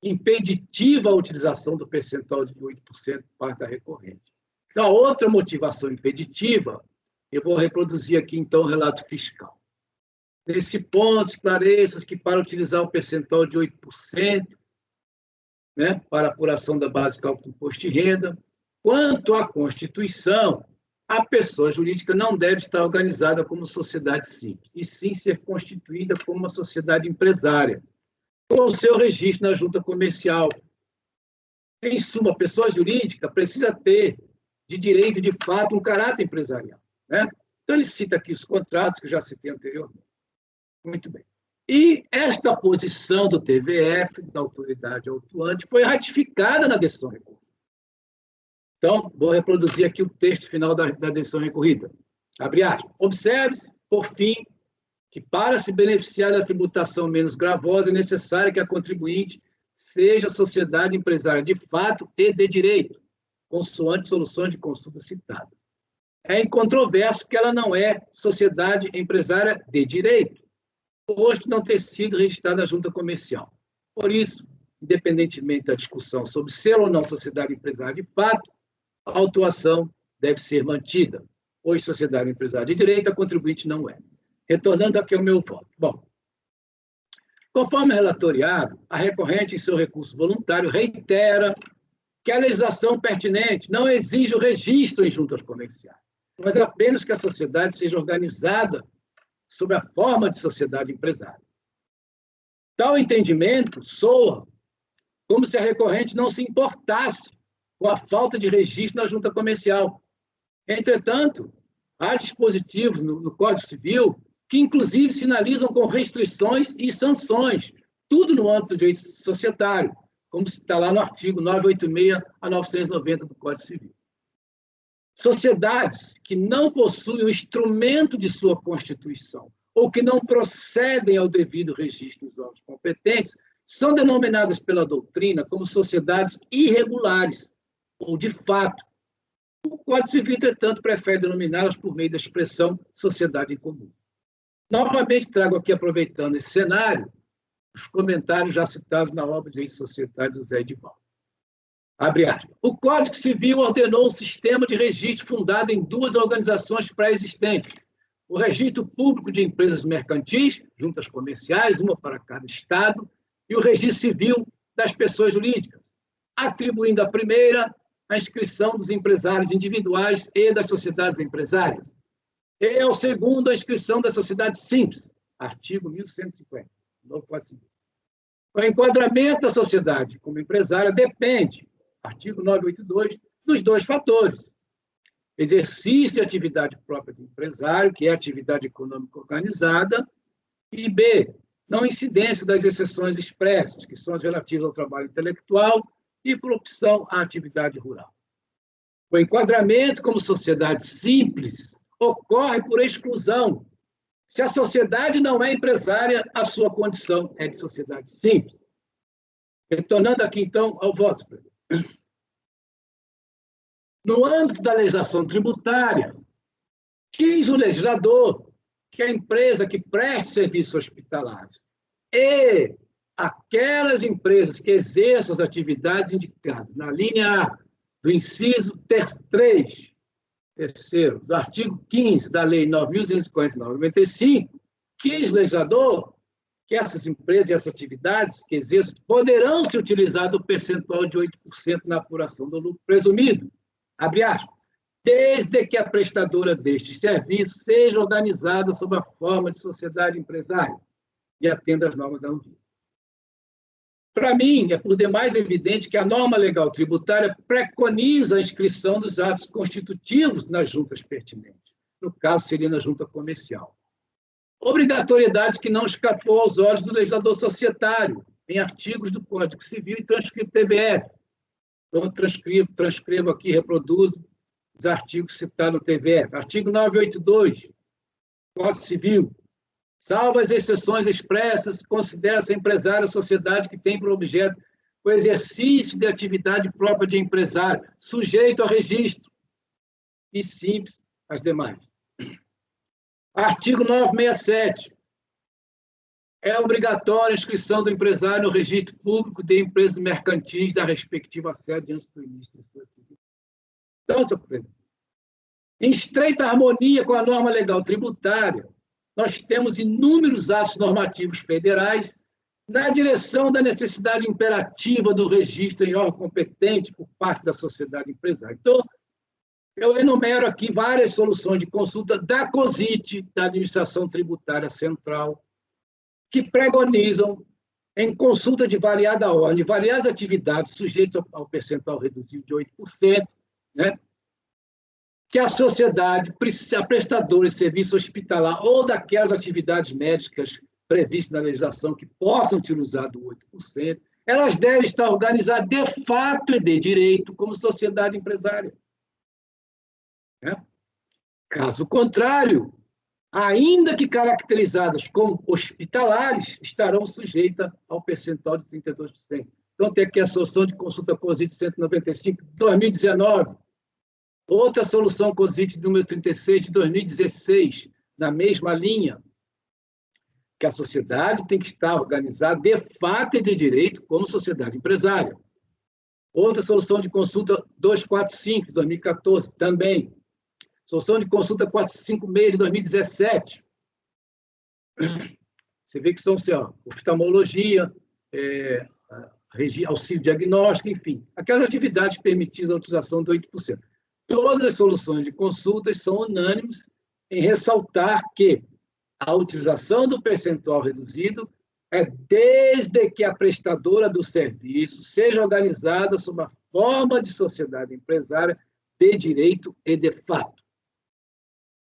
Impeditiva a utilização do percentual de 8% por parte da recorrente. Então, a outra motivação impeditiva, eu vou reproduzir aqui, então, o relato fiscal. Nesse ponto, esclareço que para utilizar o percentual de 8%, né, para apuração da base de cálculo do imposto de renda, quanto à Constituição, a pessoa jurídica não deve estar organizada como sociedade simples, e sim ser constituída como uma sociedade empresária, com o seu registro na junta comercial. Em suma, a pessoa jurídica precisa ter, de direito, de fato, um caráter empresarial, né? Então, ele cita aqui os contratos, que eu já citei anteriormente. Muito bem. E esta posição do TVF, da autoridade autuante, foi ratificada na decisão recorrida. Então, vou reproduzir aqui o texto final da decisão recorrida. Abre aspas. Observe-se, por fim, que para se beneficiar da tributação menos gravosa é necessário que a contribuinte seja sociedade empresária de fato e de direito, consoante soluções de consulta citadas. É incontroverso que ela não é sociedade empresária de direito, posto não ter sido registrada na junta comercial. Por isso, independentemente da discussão sobre ser ou não sociedade empresária de fato, a autuação deve ser mantida, pois sociedade empresária de direito, a contribuinte não é. Retornando aqui ao meu voto. Bom, conforme relatoriado, a recorrente, em seu recurso voluntário, reitera que a legislação pertinente não exige o registro em juntas comerciais, mas apenas que a sociedade seja organizada sob a forma de sociedade empresária. Tal entendimento soa como se a recorrente não se importasse com a falta de registro na junta comercial. Entretanto, há dispositivos no Código Civil que, inclusive, sinalizam com restrições e sanções, tudo no âmbito do direito societário, como está lá no artigo 986 a 990 do Código Civil. Sociedades que não possuem o instrumento de sua constituição ou que não procedem ao devido registro dos órgãos competentes são denominadas pela doutrina como sociedades irregulares ou de fato. O Código Civil, entretanto, prefere denominá-las por meio da expressão sociedade em comum. Novamente trago aqui, aproveitando esse cenário, os comentários já citados na obra de Direito Societário do Zé Edivaldo. Abre aspas. O Código Civil ordenou um sistema de registro fundado em duas organizações pré-existentes. O Registro Público de Empresas Mercantis, juntas comerciais, uma para cada estado, e o Registro Civil das Pessoas Jurídicas, atribuindo à primeira a inscrição dos empresários individuais e das sociedades empresárias, e ao segundo a inscrição da sociedade simples, artigo 1150, novo Código Civil. O enquadramento da sociedade como empresária depende, artigo 982, dos dois fatores: exercício de atividade própria do empresário, que é a atividade econômica organizada, e B, não incidência das exceções expressas, que são as relativas ao trabalho intelectual e por opção à atividade rural. O enquadramento como sociedade simples ocorre por exclusão. Se a sociedade não é empresária, a sua condição é de sociedade simples. Retornando aqui, então, ao voto. No âmbito da legislação tributária, quis o legislador que a empresa que preste serviços hospitalares e aquelas empresas que exerçam as atividades indicadas na linha A do inciso 3, terceiro, do artigo 15 da Lei 9.249/95, quis o legislador que essas empresas e essas atividades que exerçam poderão se utilizar do percentual de 8% na apuração do lucro presumido, abre aspas, desde que a prestadora destes serviços seja organizada sob a forma de sociedade empresária e atenda às normas da Anvisa. Para mim, é por demais evidente que a norma legal tributária preconiza a inscrição dos atos constitutivos nas juntas pertinentes. No caso, seria na junta comercial. Obrigatoriedade que não escapou aos olhos do legislador societário, em artigos do Código Civil e transcrito TVF. Então, transcrevo aqui, reproduzo os artigos citados no TVF. Artigo 982, Código Civil. Salvo as exceções expressas, considera-se empresário a sociedade que tem por objeto o exercício de atividade própria de empresário, sujeito a registro, e simples as demais. Artigo 967. É obrigatória a inscrição do empresário no registro público de empresas mercantis da respectiva sede antes do início da sua atividade. Então, senhor presidente, em estreita harmonia com a norma legal tributária, nós temos inúmeros atos normativos federais na direção da necessidade imperativa do registro em órgão competente por parte da sociedade empresária. Então, eu enumero aqui várias soluções de consulta da COSIT, da Administração Tributária Central, que pregonizam, em consulta de variada ordem, variadas atividades sujeitas ao percentual reduzido de 8%, né? Que a sociedade, a prestadora de serviço hospitalar ou daquelas atividades médicas previstas na legislação que possam utilizar do 8%, elas devem estar organizadas de fato e de direito como sociedade empresária. Caso contrário, ainda que caracterizadas como hospitalares, estarão sujeitas ao percentual de 32%. Então, tem aqui a solução de consulta COSIT 195 de 2019. Outra solução COSIT número 36 de 2016, na mesma linha, que a sociedade tem que estar organizada de fato e de direito como sociedade empresária. Outra solução de consulta 245 de 2014, também. Solução de consulta 456 de 2017. Você vê que são assim, ó, oftalmologia, auxílio diagnóstico, enfim, aquelas atividades permitidas a utilização do 8%. Todas as soluções de consultas são unânimes em ressaltar que a utilização do percentual reduzido é desde que a prestadora do serviço seja organizada sob a forma de sociedade empresária de direito e de fato.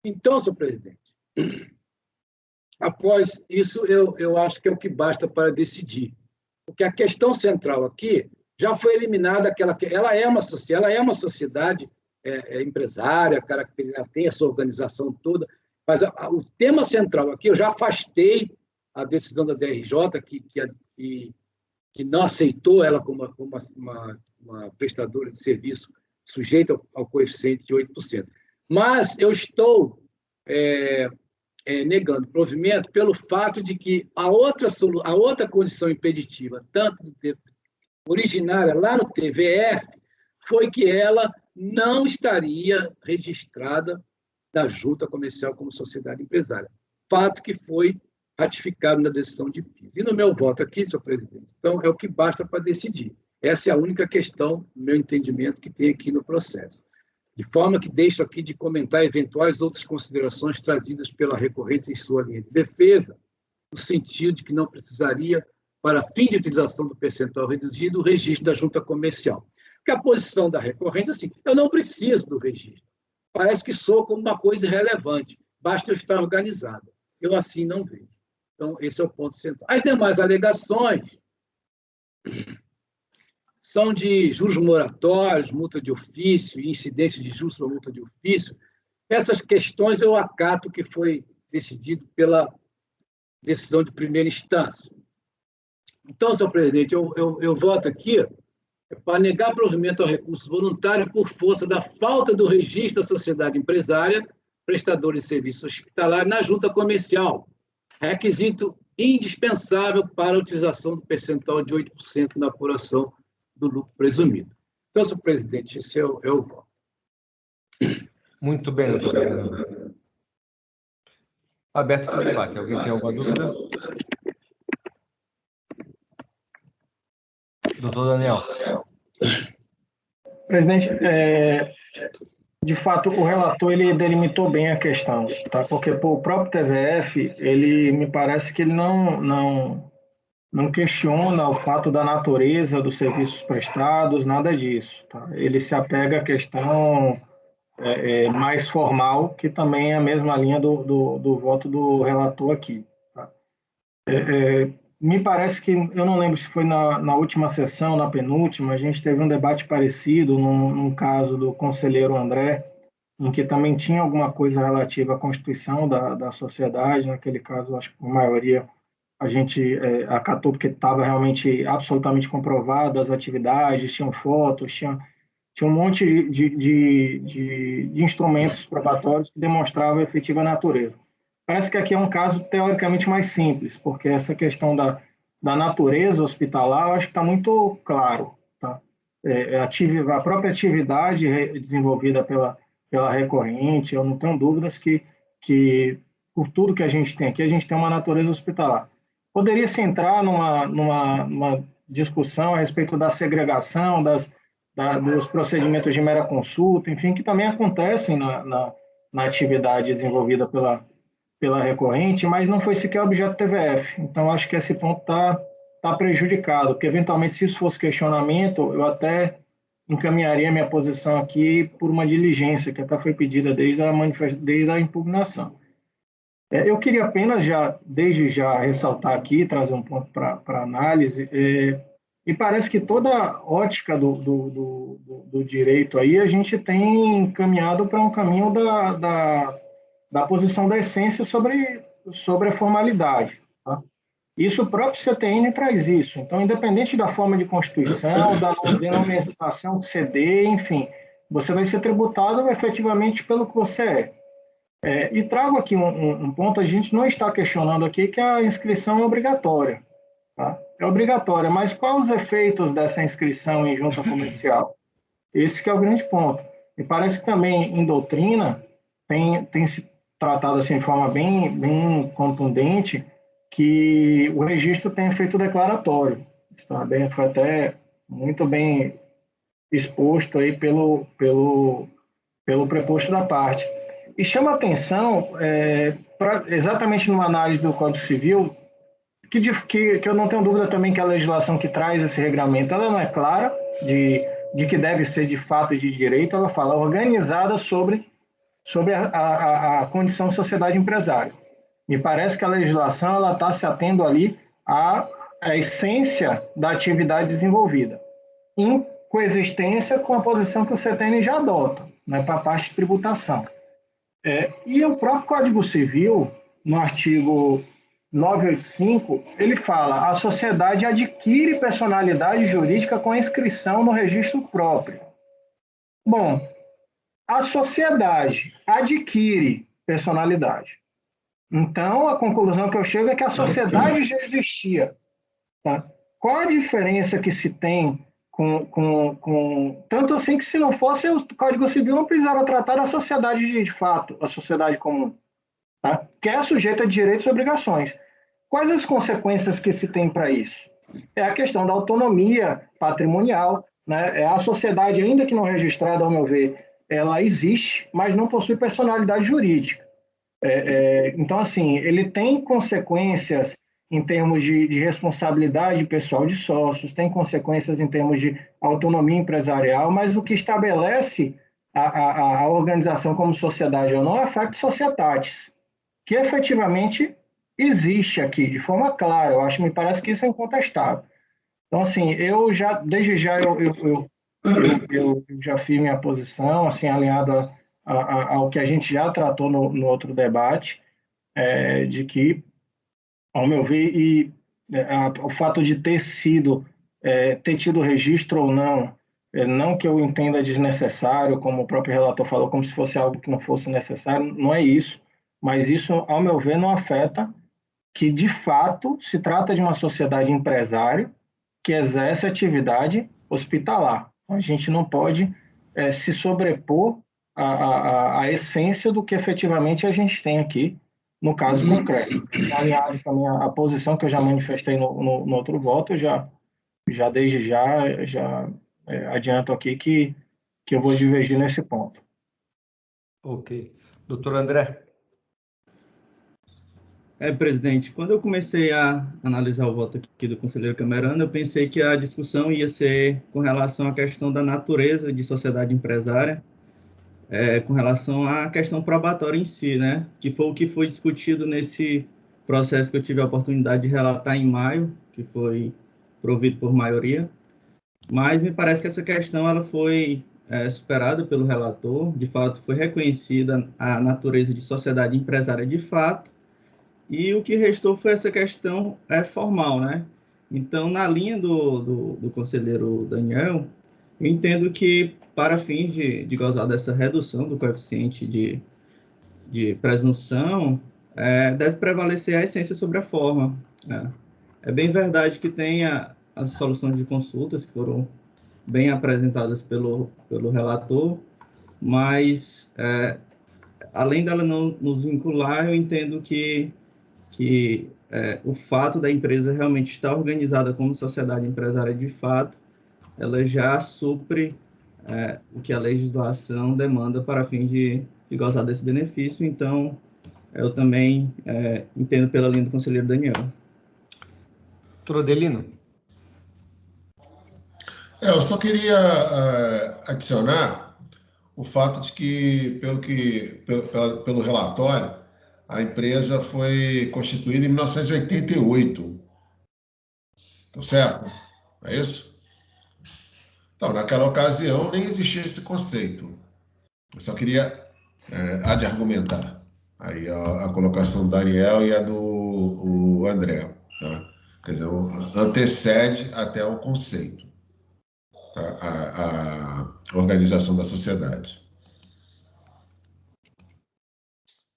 Então, senhor presidente, após isso, eu acho que é o que basta para decidir. Porque a questão central aqui já foi eliminada, ela é uma sociedade empresária, ela tem a sua organização toda, mas o tema central aqui, eu já afastei a decisão da DRJ, que não aceitou ela como uma prestadora de serviço sujeita ao coeficiente de 8%. Mas eu estou negando provimento pelo fato de que a outra condição impeditiva, tanto originária lá no TVF, foi que ela não estaria registrada na junta comercial como sociedade empresária. Fato que foi ratificado na decisão de PIS. E no meu voto aqui, senhor presidente, então é o que basta para decidir. Essa é a única questão, no meu entendimento, que tem aqui no processo. De forma que deixo aqui de comentar eventuais outras considerações trazidas pela recorrente em sua linha de defesa, no sentido de que não precisaria, para fim de utilização do percentual reduzido, o registro da junta comercial. Porque a posição da recorrente é assim, eu não preciso do registro. Parece que sou como uma coisa irrelevante, basta eu estar organizado. Eu assim não vejo. Então, esse é o ponto central. As demais alegações são de juros moratórios, multa de ofício, incidência de juros para multa de ofício. Essas questões eu acato que foi decidido pela decisão de primeira instância. Então, senhor presidente, eu voto aqui para negar provimento ao recurso voluntário por força da falta do registro da sociedade empresária, prestador de serviço hospitalar, na junta comercial, requisito indispensável para a utilização do percentual de 8% na apuração do lucro presumido. Então, senhor presidente, esse é o voto. Muito bem, doutor. Aberto para o debate. Alguém tem alguma dúvida? Doutor Daniel. Presidente, de fato, o relator ele delimitou bem a questão, tá? Porque o próprio TVF, ele me parece que ele não não questiona o fato da natureza dos serviços prestados, nada disso. Tá? Ele se apega à questão mais formal, que também é a mesma linha do voto do relator aqui. Tá? Me parece que, eu não lembro se foi na última sessão, na penúltima, a gente teve um debate parecido num caso do conselheiro André, em que também tinha alguma coisa relativa à constituição da sociedade. Naquele caso, acho que a maioria a gente acatou porque estava realmente absolutamente comprovado as atividades, tinham fotos, tinha um monte de instrumentos probatórios que demonstravam a efetiva natureza. Parece que aqui é um caso teoricamente mais simples, porque essa questão da natureza hospitalar, eu acho que está muito claro. Tá? A própria atividade desenvolvida pela recorrente, eu não tenho dúvidas que por tudo que a gente tem aqui, a gente tem uma natureza hospitalar. Poderia se entrar numa discussão a respeito da segregação, dos procedimentos de mera consulta, enfim, que também acontecem na atividade desenvolvida pela recorrente, mas não foi sequer objeto do TVF. Então, acho que esse ponto está prejudicado, porque, eventualmente, se isso fosse questionamento, eu até encaminharia minha posição aqui por uma diligência, que até foi pedida desde a impugnação. Eu queria apenas, desde já, ressaltar aqui, trazer um ponto para análise. E parece que toda ótica do direito aí, a gente tem caminhado para um caminho da posição da essência sobre a formalidade. Tá? Isso, o próprio CTN traz isso. Então, independente da forma de constituição, da denominação que você dê, enfim, você vai ser tributado efetivamente pelo que você é. E trago aqui um ponto: a gente não está questionando aqui que a inscrição é obrigatória. Tá? É obrigatória, mas quais os efeitos dessa inscrição em junta comercial? Esse que é o grande ponto. E parece que também em doutrina tem se tratado assim de forma bem contundente que o registro tem efeito declaratório. Tá? Foi até muito bem exposto aí pelo preposto da parte. E chama atenção, exatamente numa análise do Código Civil, que eu não tenho dúvida também que a legislação que traz esse regramento, ela não é clara de que deve ser de fato e de direito. Ela fala organizada sobre a condição de sociedade empresária. Me parece que a legislação está se atendo ali à essência da atividade desenvolvida, em coexistência com a posição que o CTN já adota, né, para a parte de tributação. E o próprio Código Civil, no artigo 985, ele fala: a sociedade adquire personalidade jurídica com a inscrição no registro próprio. Bom, a sociedade adquire personalidade. Então, a conclusão que eu chego é que a sociedade já existia. Tá? Qual a diferença que se tem tanto assim que, se não fosse o Código Civil, não precisava tratar da sociedade de fato, a sociedade comum, tá? Que é sujeita de direitos e obrigações. Quais as consequências que se tem para isso? É a questão da autonomia patrimonial, né? A sociedade, ainda que não registrada, ao meu ver, ela existe, mas não possui personalidade jurídica. Então, assim, ele tem consequências em termos de responsabilidade pessoal de sócios, tem consequências em termos de autonomia empresarial, mas o que estabelece a organização como sociedade ou não é a facto societatis, que efetivamente existe aqui, de forma clara. Me parece que isso é incontestável. Então, assim, desde já, eu já fiz minha posição, assim, alinhado ao que a gente já tratou no outro debate, de que, ao meu ver, o fato de ter tido registro ou não, não que eu entenda desnecessário, como o próprio relator falou, como se fosse algo que não fosse necessário, não é isso, mas isso, ao meu ver, não afeta que, de fato, se trata de uma sociedade empresária que exerce atividade hospitalar. A gente não pode se sobrepor à essência do que efetivamente a gente tem aqui no caso concreto. Alinhado também a posição que eu já manifestei no outro voto, eu já desde já adianto aqui que eu vou divergir nesse ponto. Ok. Doutor André. Presidente, quando eu comecei a analisar o voto aqui do conselheiro Camerano, eu pensei que a discussão ia ser com relação à questão da natureza de sociedade empresária, com relação à questão probatória em si, né? Que foi o que foi discutido nesse processo que eu tive a oportunidade de relatar em maio, que foi provido por maioria. Mas me parece que essa questão ela foi superada pelo relator, de fato foi reconhecida a natureza de sociedade empresária de fato, e o que restou foi essa questão formal, né? Então, na linha do conselheiro Daniel, eu entendo que, para fins de gozar dessa redução do coeficiente de presunção, deve prevalecer a essência sobre a forma, né? É bem verdade que tem as soluções de consultas que foram bem apresentadas pelo relator, mas, além dela não nos vincular, eu entendo que o fato da empresa realmente estar organizada como sociedade empresária de fato, ela já supre o que a legislação demanda para fim de gozar desse benefício. Então, eu também entendo pela linha do conselheiro Daniel. Doutor Adelino. Eu só queria adicionar o fato de que, pelo relatório, a empresa foi constituída em 1988. Tá certo? É isso? Então, naquela ocasião, nem existia esse conceito. Eu só queria de argumentar aí a colocação do Daniel e a do André. Tá? Quer dizer, antecede até o conceito, tá? A organização da sociedade.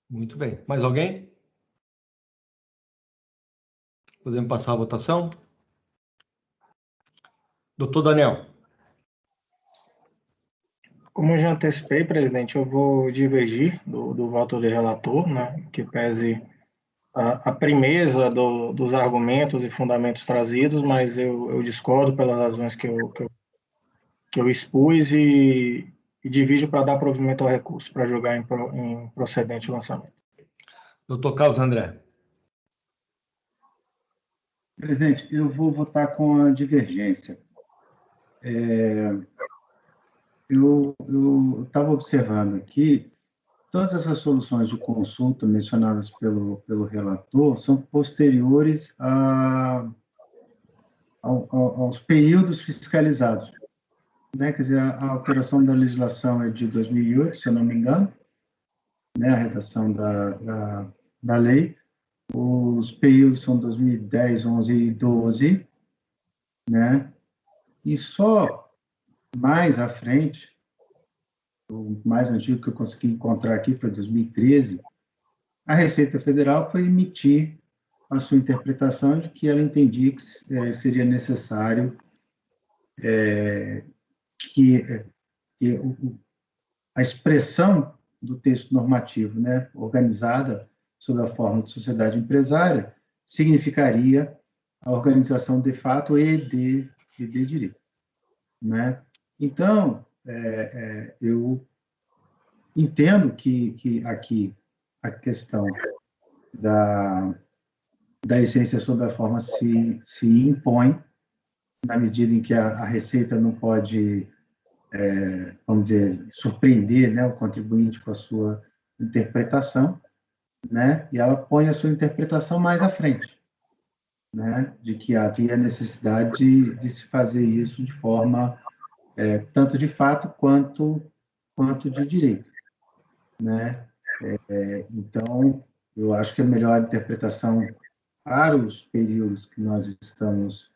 Muito bem. Mais alguém? Podemos passar a votação? Doutor Daniel. Como eu já antecipei, presidente, eu vou divergir do voto do relator, né, que pese a primeza dos argumentos e fundamentos trazidos, mas eu discordo pelas razões que eu expus e divido para dar provimento ao recurso, para julgar em procedente o lançamento. Doutor Carlos André. Presidente, eu vou votar com a divergência. Eu estava observando aqui, todas essas soluções de consulta mencionadas pelo relator são posteriores aos períodos fiscalizados, né? Quer dizer, a alteração da legislação é de 2008, se eu não me engano, né? A redação da lei. Os períodos são 2010, 11 e 12, né? E só mais à frente, o mais antigo que eu consegui encontrar aqui foi 2013, a Receita Federal foi emitir a sua interpretação de que ela entendia que seria necessário que a expressão do texto normativo, né, organizada sob a forma de sociedade empresária, significaria a organização de fato e de direito, né? Então, eu entendo que aqui a questão da essência sobre a forma se impõe, na medida em que a Receita não pode, vamos dizer, surpreender, né, o contribuinte com a sua interpretação, né, e ela põe a sua interpretação mais à frente, né, de que havia necessidade de se fazer isso de forma tanto de fato quanto de direito, né? Então, eu acho que a melhor interpretação para os períodos que nós estamos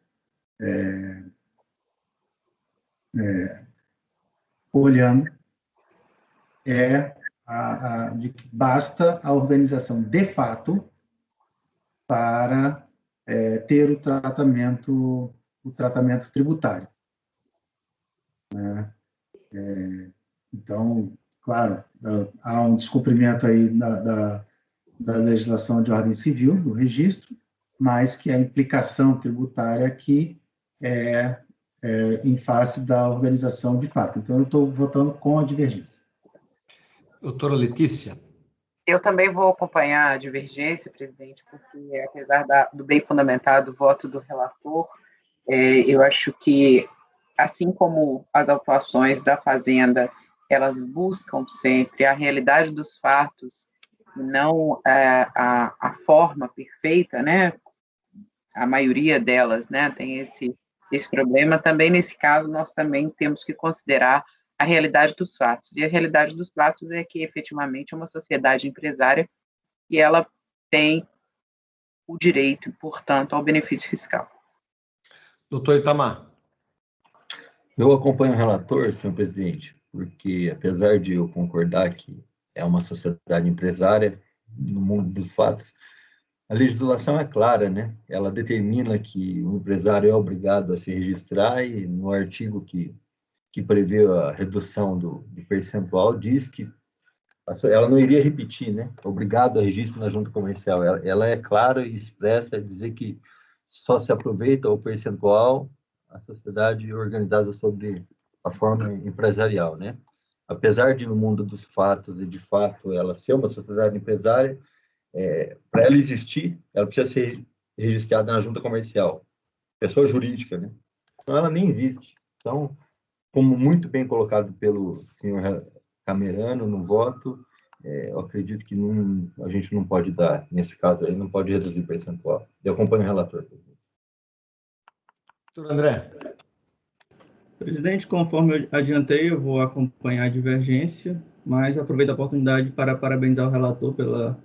olhando é de que basta a organização de fato para ter o tratamento tributário, né? Então, claro, há um descumprimento aí da legislação de ordem civil, do registro, mas que a implicação tributária aqui é em face da organização de fato. Então, eu estou votando com a divergência. Doutora Letícia. Eu também vou acompanhar a divergência, presidente, porque, apesar do bem fundamentado voto do relator, eu acho que, assim como as atuações da Fazenda, elas buscam sempre a realidade dos fatos, não a forma perfeita, né? A maioria delas, né, tem esse problema. Também, nesse caso, nós também temos que considerar a realidade dos fatos. E a realidade dos fatos é que, efetivamente, é uma sociedade empresária e ela tem o direito, portanto, ao benefício fiscal. Doutor Itamar. Eu acompanho o relator, senhor presidente, porque, apesar de eu concordar que é uma sociedade empresária no mundo dos fatos, a legislação é clara, né? Ela determina que o empresário é obrigado a se registrar e no artigo que prevê a redução do percentual diz que ela não iria repetir, né? Obrigado a registro na junta comercial. Ela é clara e expressa, dizer que só se aproveita o percentual a sociedade organizada sobre a forma empresarial, né? Apesar de, no mundo dos fatos e de fato ela ser uma sociedade empresária, para ela existir, ela precisa ser registrada na junta comercial, pessoa jurídica, né? Então ela nem existe. Então, como muito bem colocado pelo senhor Camerano no voto, eu acredito que a gente não pode dar, nesse caso aí, não pode reduzir o percentual. Eu acompanho o relator. Doutor André. Presidente, conforme eu adiantei, eu vou acompanhar a divergência, mas aproveito a oportunidade para parabenizar o relator pela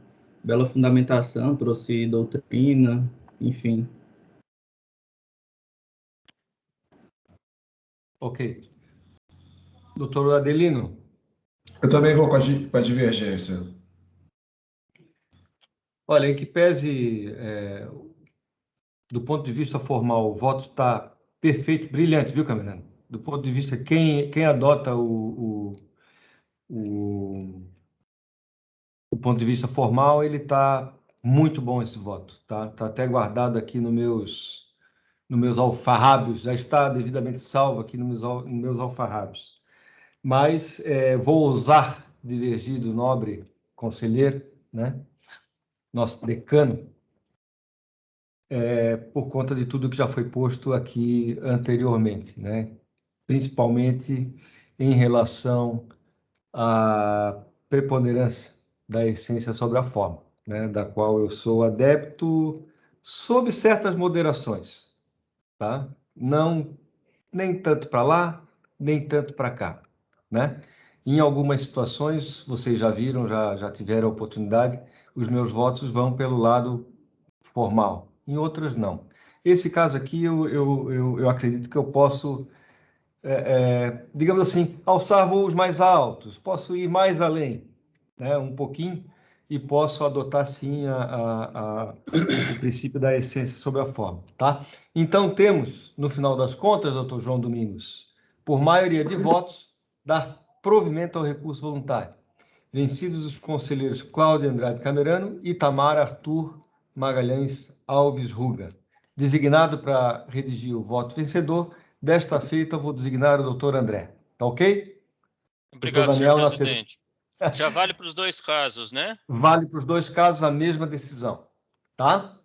bela fundamentação, trouxe doutrina, enfim. Ok. Doutor Adelino. Eu também vou com a divergência. Olha, em que pese, do ponto de vista formal, o voto está perfeito, brilhante, viu, Camerano? Do ponto de vista, quem adota o ponto de vista formal, ele está muito bom esse voto, tá? Está até guardado aqui nos meus alfarrábios, já está devidamente salvo aqui nos meus alfarrábios. Mas vou ousar divergir do nobre conselheiro, né? Nosso decano, por conta de tudo que já foi posto aqui anteriormente, né? Principalmente em relação à preponderância da essência sobre a forma, né? Da qual eu sou adepto sob certas moderações, tá? Não nem tanto para lá, nem tanto para cá, né? Em algumas situações, vocês já viram, já tiveram a oportunidade, os meus votos vão pelo lado formal, em outras não. Esse caso aqui, eu acredito que eu posso, digamos assim, alçar voos mais altos, posso ir mais além, né, um pouquinho, e posso adotar, sim, o princípio da essência sobre a forma, tá? Então, temos, no final das contas, doutor João Domingos, por maioria de votos, dar provimento ao recurso voluntário. Vencidos os conselheiros Cláudio Andrade Camerano e Itamar Arthur Magalhães Alves Ruga. Designado para redigir o voto vencedor, desta feita eu vou designar o doutor André. Tá ok? Obrigado, senhor presidente. Já vale para os dois casos, né? Vale para os dois casos a mesma decisão, tá?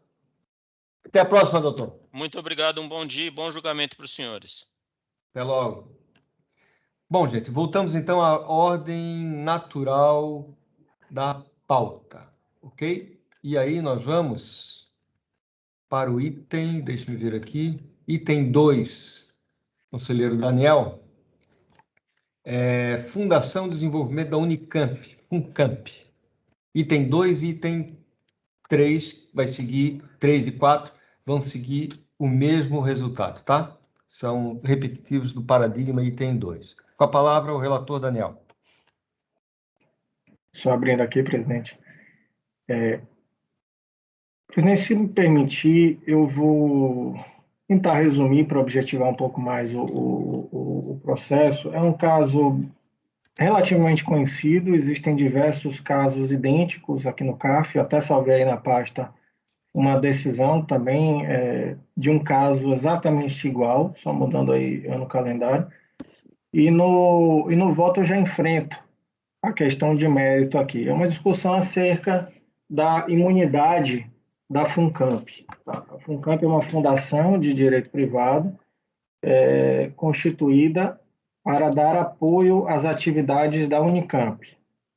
Até a próxima, doutor. Muito obrigado, um bom dia e bom julgamento para os senhores. Até logo. Bom, gente, voltamos então à ordem natural da pauta, ok? E aí nós vamos para o item, deixa-me ver aqui, item 2, conselheiro Daniel, Fundação de Desenvolvimento da Unicamp, FUNCAMP. Item 2 e item 3 vai seguir, 3 e 4 vão seguir o mesmo resultado, tá? São repetitivos do paradigma item 2. Com a palavra, o relator Daniel. Só abrindo aqui, presidente. Presidente, se me permitir, eu vou tentar resumir para objetivar um pouco mais o processo. É um caso relativamente conhecido, existem diversos casos idênticos aqui no CARF, eu até salvei aí na pasta uma decisão também de um caso exatamente igual, só mudando aí no calendário, e no voto eu já enfrento a questão de mérito aqui. É uma discussão acerca da imunidade da FUNCAMP. Tá? A FUNCAMP é uma fundação de direito privado constituída para dar apoio às atividades da Unicamp.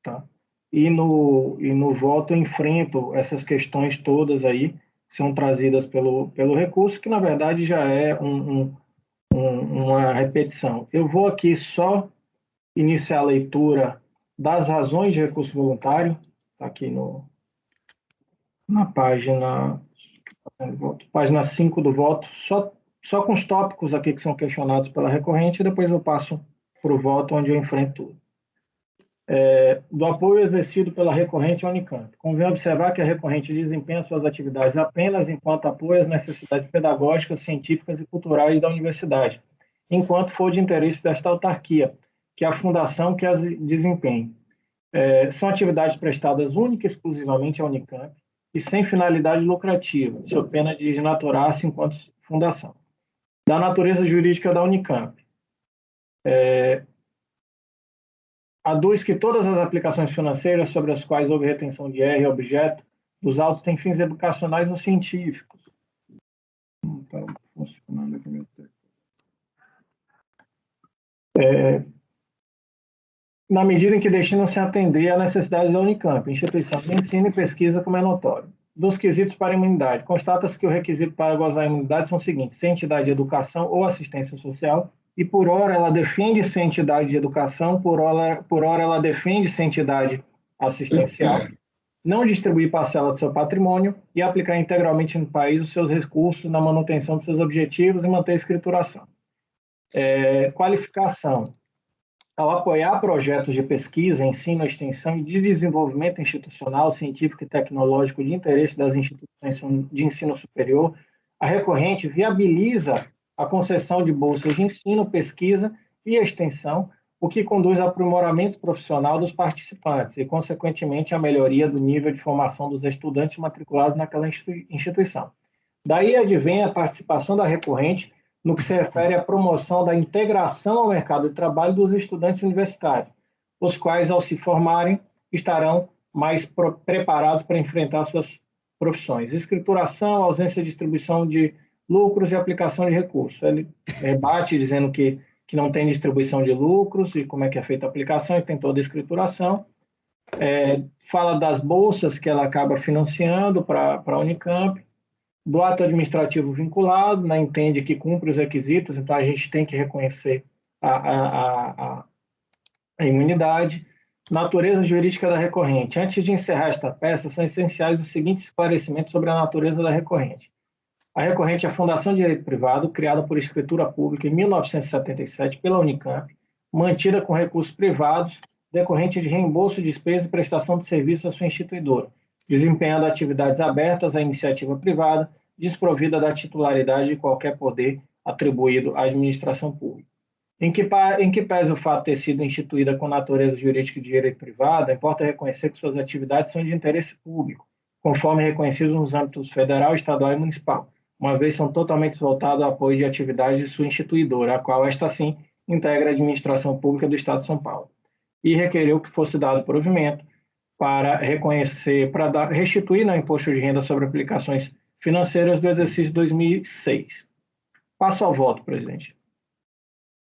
Tá? E no voto enfrento essas questões todas aí, que são trazidas pelo recurso, que na verdade já é uma repetição. Eu vou aqui só iniciar a leitura das razões de recurso voluntário, tá aqui na página 5 do voto, só com os tópicos aqui que são questionados pela recorrente, e depois eu passo para o voto, onde eu enfrento tudo. Do apoio exercido pela recorrente à Unicamp. Convém observar que a recorrente desempenha suas atividades apenas enquanto apoia as necessidades pedagógicas, científicas e culturais da universidade, enquanto for de interesse desta autarquia, que é a fundação que as desempenhe. São atividades prestadas única e exclusivamente à Unicamp e sem finalidade lucrativa, sob pena de desnaturar-se enquanto fundação. Da natureza jurídica da Unicamp. Aduz que todas as aplicações financeiras sobre as quais houve retenção de R objeto dos autos têm fins educacionais ou científicos. Não está funcionando aqui meu texto. Na medida em que destinam-se a atender às necessidades da Unicamp, instituição de ensino e pesquisa, como é notório. Dos quesitos para a imunidade, constata-se que o requisito para gozar a imunidade são os seguintes: ser entidade de educação ou assistência social, e por hora ela defende ser entidade de educação, por hora ela defende ser entidade assistencial, não distribuir parcela do seu patrimônio e aplicar integralmente no país os seus recursos na manutenção dos seus objetivos e manter a escrituração. Qualificação. Ao apoiar projetos de pesquisa, ensino, extensão e de desenvolvimento institucional, científico e tecnológico de interesse das instituições de ensino superior, a recorrente viabiliza a concessão de bolsas de ensino, pesquisa e extensão, o que conduz ao aprimoramento profissional dos participantes e, consequentemente, à melhoria do nível de formação dos estudantes matriculados naquela instituição. Daí advém a participação da recorrente no que se refere à promoção da integração ao mercado de trabalho dos estudantes universitários, os quais, ao se formarem, estarão mais preparados para enfrentar suas profissões. Escrituração, ausência de distribuição de lucros e aplicação de recursos. Ele rebate dizendo que não tem distribuição de lucros e como é que é feita a aplicação, e tem toda a escrituração. Fala das bolsas que ela acaba financiando para a Unicamp, do ato administrativo vinculado, né, entende que cumpre os requisitos, então a gente tem que reconhecer a imunidade. Natureza jurídica da recorrente. Antes de encerrar esta peça, são essenciais os seguintes esclarecimentos sobre a natureza da recorrente. A recorrente é a Fundação de Direito Privado, criada por escritura pública em 1977 pela Unicamp, mantida com recursos privados, decorrente de reembolso de despesas e prestação de serviços à sua instituidora, desempenhando atividades abertas à iniciativa privada, desprovida da titularidade de qualquer poder atribuído à administração pública. Em que pese o fato de ter sido instituída com natureza jurídica de direito privado, importa reconhecer que suas atividades são de interesse público, conforme reconhecidos nos âmbitos federal, estadual e municipal, uma vez são totalmente voltados ao apoio de atividades de sua instituidora, a qual esta, sim, integra a administração pública do Estado de São Paulo, e requereu que fosse dado provimento para restituir no imposto de renda sobre aplicações financeiras do exercício 2006. Passo ao voto, presidente.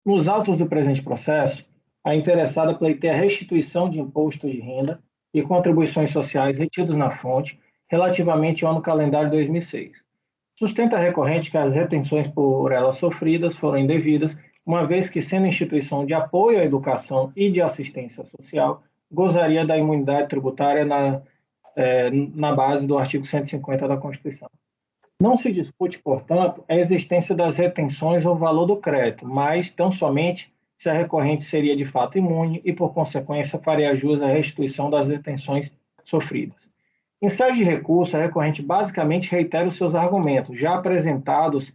Nos autos do presente processo, a interessada pleiteia a restituição de imposto de renda e contribuições sociais retidos na fonte relativamente ao ano calendário 2006. Sustenta a recorrente que as retenções por ela sofridas foram indevidas, uma vez que, sendo instituição de apoio à educação e de assistência social, gozaria da imunidade tributária na base do artigo 150 da Constituição. Não se discute, portanto, a existência das retenções ou valor do crédito, mas tão somente se a recorrente seria de fato imune e, por consequência, faria jus à restituição das retenções sofridas. Em sede de recurso, a recorrente basicamente reitera os seus argumentos, já apresentados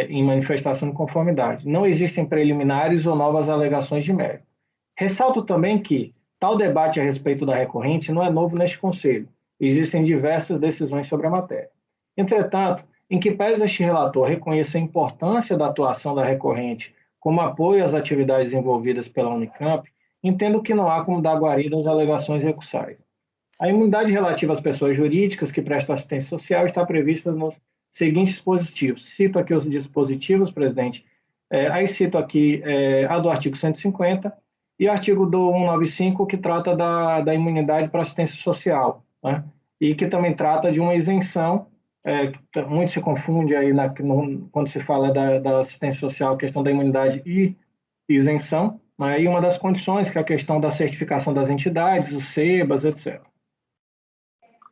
em manifestação de conformidade. Não existem preliminares ou novas alegações de mérito. Ressalto também que tal debate a respeito da recorrente não é novo neste Conselho. Existem diversas decisões sobre a matéria. Entretanto, em que pese este relator reconheça a importância da atuação da recorrente como apoio às atividades desenvolvidas pela Unicamp entendo que não há como dar guarida às alegações recursais. A imunidade relativa às pessoas jurídicas que prestam assistência social está prevista nos seguintes dispositivos. Cito aqui os dispositivos, presidente. Aí cito aqui a do artigo 150 e o artigo do 195, que trata da imunidade para assistência social, né? E que também trata de uma isenção, muito se confunde aí quando se fala da assistência social, a questão da imunidade e isenção, né? E uma das condições, que é a questão da certificação das entidades, os SEBAS, etc.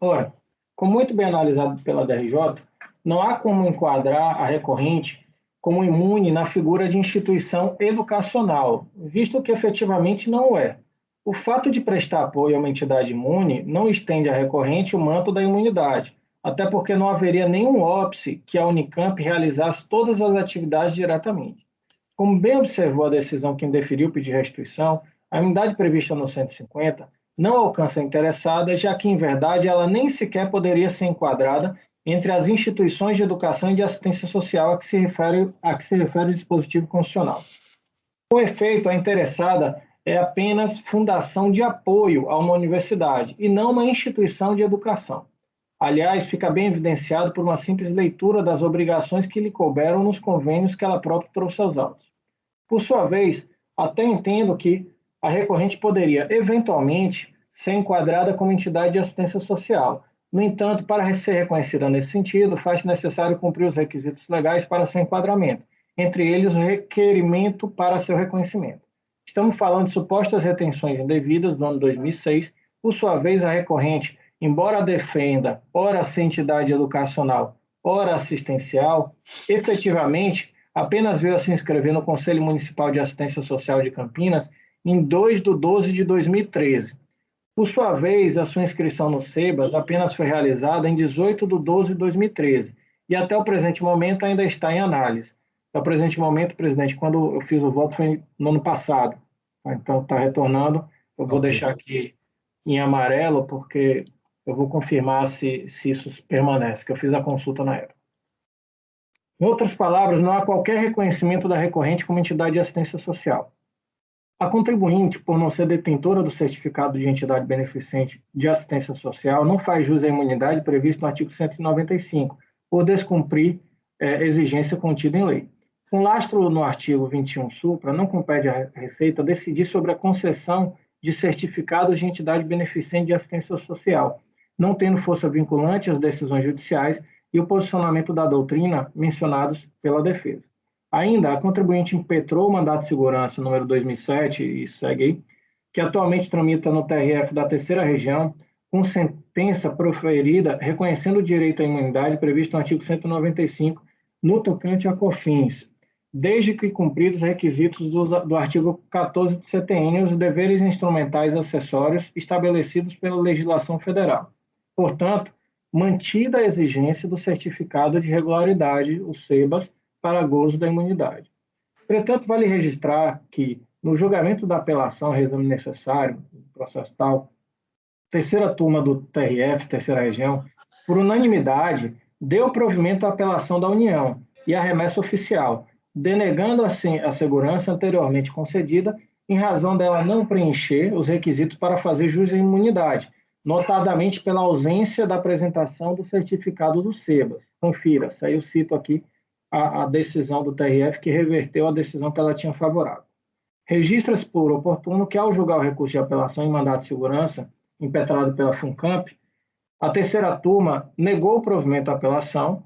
Ora, como muito bem analisado pela DRJ, não há como enquadrar a recorrente como imune na figura de instituição educacional, visto que efetivamente não é. O fato de prestar apoio a uma entidade imune não estende à recorrente o manto da imunidade, até porque não haveria nenhum óbice que a Unicamp realizasse todas as atividades diretamente. Como bem observou a decisão que indeferiu o pedido de restituição, a imunidade prevista no 150 não alcança a interessada, já que, em verdade, ela nem sequer poderia ser enquadrada entre as instituições de educação e de assistência social a que se refere o dispositivo constitucional. Com efeito, a interessada é apenas fundação de apoio a uma universidade e não uma instituição de educação. Aliás, fica bem evidenciado por uma simples leitura das obrigações que lhe couberam nos convênios que ela própria trouxe aos autos. Por sua vez, até entendo que a recorrente poderia, eventualmente, ser enquadrada como entidade de assistência social. No entanto, para ser reconhecida nesse sentido, faz necessário cumprir os requisitos legais para seu enquadramento, entre eles o requerimento para seu reconhecimento. Estamos falando de supostas retenções indevidas do ano 2006. Por sua vez, a recorrente, embora defenda ora ser entidade educacional, ora assistencial, efetivamente apenas veio a se inscrever no Conselho Municipal de Assistência Social de Campinas em 2/12/2013. Por sua vez, a sua inscrição no SEBAS apenas foi realizada em 18/12/2013 e até o presente momento ainda está em análise. Até o presente momento, presidente, quando eu fiz o voto foi no ano passado. Então, está retornando. Eu vou deixar aqui em amarelo, porque eu vou confirmar se isso permanece, que eu fiz a consulta na época. Em outras palavras, não há qualquer reconhecimento da recorrente como entidade de assistência social. A contribuinte, por não ser detentora do certificado de entidade beneficente de assistência social, não faz jus à imunidade prevista no artigo 195, por descumprir exigência contida em lei. Com lastro no artigo 21 supra, não compete à Receita decidir sobre a concessão de certificados de entidade beneficente de assistência social, não tendo força vinculante as decisões judiciais e o posicionamento da doutrina mencionados pela defesa. Ainda, a contribuinte impetrou o mandato de segurança número 2007, e segue aí, que atualmente tramita no TRF da Terceira Região, com sentença proferida reconhecendo o direito à imunidade previsto no artigo 195, no tocante a COFINS, desde que cumpridos os requisitos do artigo 14 do CTN e os deveres instrumentais acessórios estabelecidos pela legislação federal. Portanto, mantida a exigência do certificado de regularidade, o SEBAS, para gozo da imunidade. Entretanto, vale registrar que, no julgamento da apelação, reexame necessário, processo tal, terceira turma do TRF, Terceira Região, por unanimidade, deu provimento à apelação da União e à remessa oficial, denegando assim a segurança anteriormente concedida em razão dela não preencher os requisitos para fazer jus à imunidade, notadamente pela ausência da apresentação do certificado do SEBAS. Confira, aí eu cito aqui a decisão do TRF que reverteu a decisão que ela tinha favorável. Registra-se por oportuno que, ao julgar o recurso de apelação em mandado de segurança impetrado pela FUNCAMP, a terceira turma negou o provimento à apelação,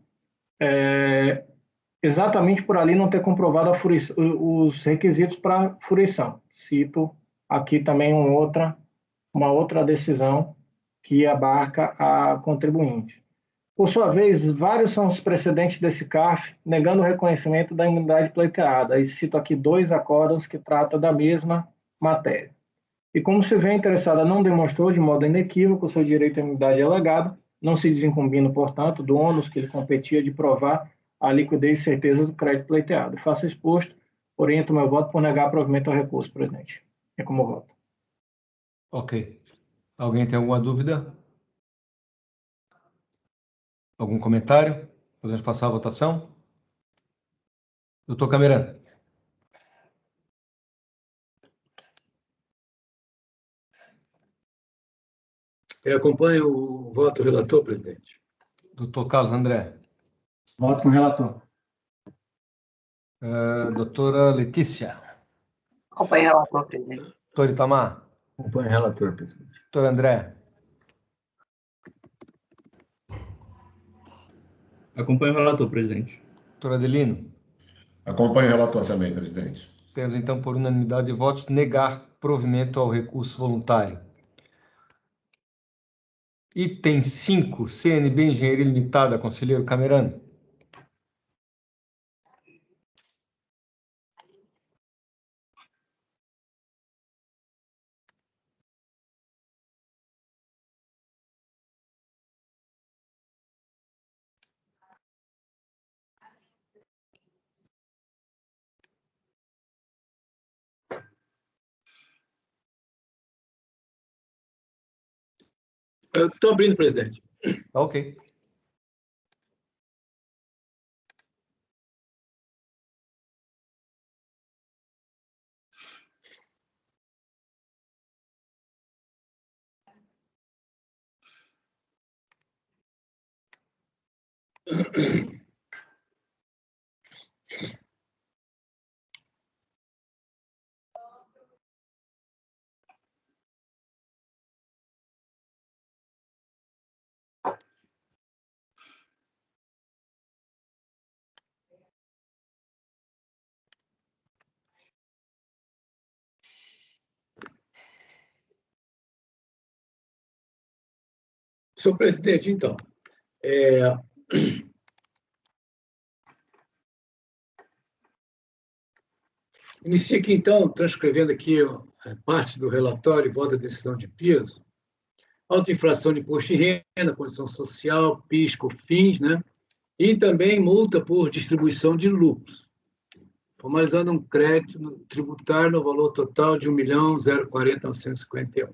exatamente por ali não ter comprovado os requisitos para fruição. Cito aqui também uma outra decisão que abarca a contribuinte. Por sua vez, vários são os precedentes desse CARF negando o reconhecimento da imunidade pleiteada. E cito aqui 2 acórdãos que tratam da mesma matéria. E como se vê, a interessada não demonstrou de modo inequívoco o seu direito à imunidade alegado, não se desincumbindo, portanto, do ônus que lhe competia de provar a liquidez e certeza do crédito pleiteado. Faço exposto, oriento meu voto por negar provimento ao recurso, presidente. É como voto. Ok. Alguém tem alguma dúvida? Algum comentário? Podemos passar a votação? Doutor Camerano. Eu acompanho o voto do relator, presidente. Doutor Carlos André. Voto com o relator. Doutora Letícia. Acompanho o relator, presidente. Doutor Itamar. Acompanho o relator, presidente. Doutor André. Acompanho o relator, presidente. Doutor Adelino. Acompanho o relator também, presidente. Temos, então, por unanimidade de votos, negar provimento ao recurso voluntário. Item 5, CNB Engenharia Limitada, conselheiro Camerano. Eu estou abrindo, presidente. Tá ok. Senhor presidente, então, inicio aqui, então, transcrevendo aqui parte do relatório e voto da decisão de piso. Autoinflação de imposto de renda, condição social, PIS, COFINS, né? E também multa por distribuição de lucros, formalizando um crédito tributário no valor total de R$ 1.040.951.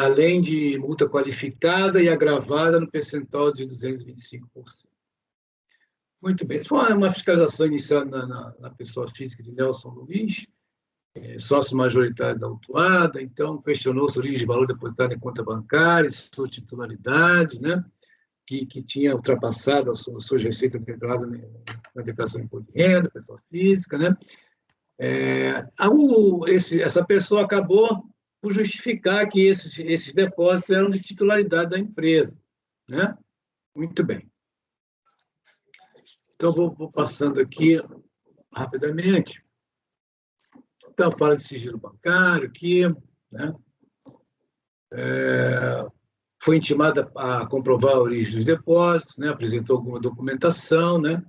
Além de multa qualificada e agravada no percentual de 225%. Muito bem. Isso foi uma fiscalização iniciada na pessoa física de Nelson Luiz, sócio majoritário da autuada, então questionou-se a origem de valor depositado em conta bancária, sua titularidade, né, que tinha ultrapassado as suas receitas declaradas na declaração de imposto de renda, pessoa física, né. Essa pessoa acabou por justificar que esses depósitos eram de titularidade da empresa, né? Muito bem. Então, vou passando aqui rapidamente. Então, fala de sigilo bancário aqui, né? Foi intimada a comprovar a origem dos depósitos, né? Apresentou alguma documentação, né?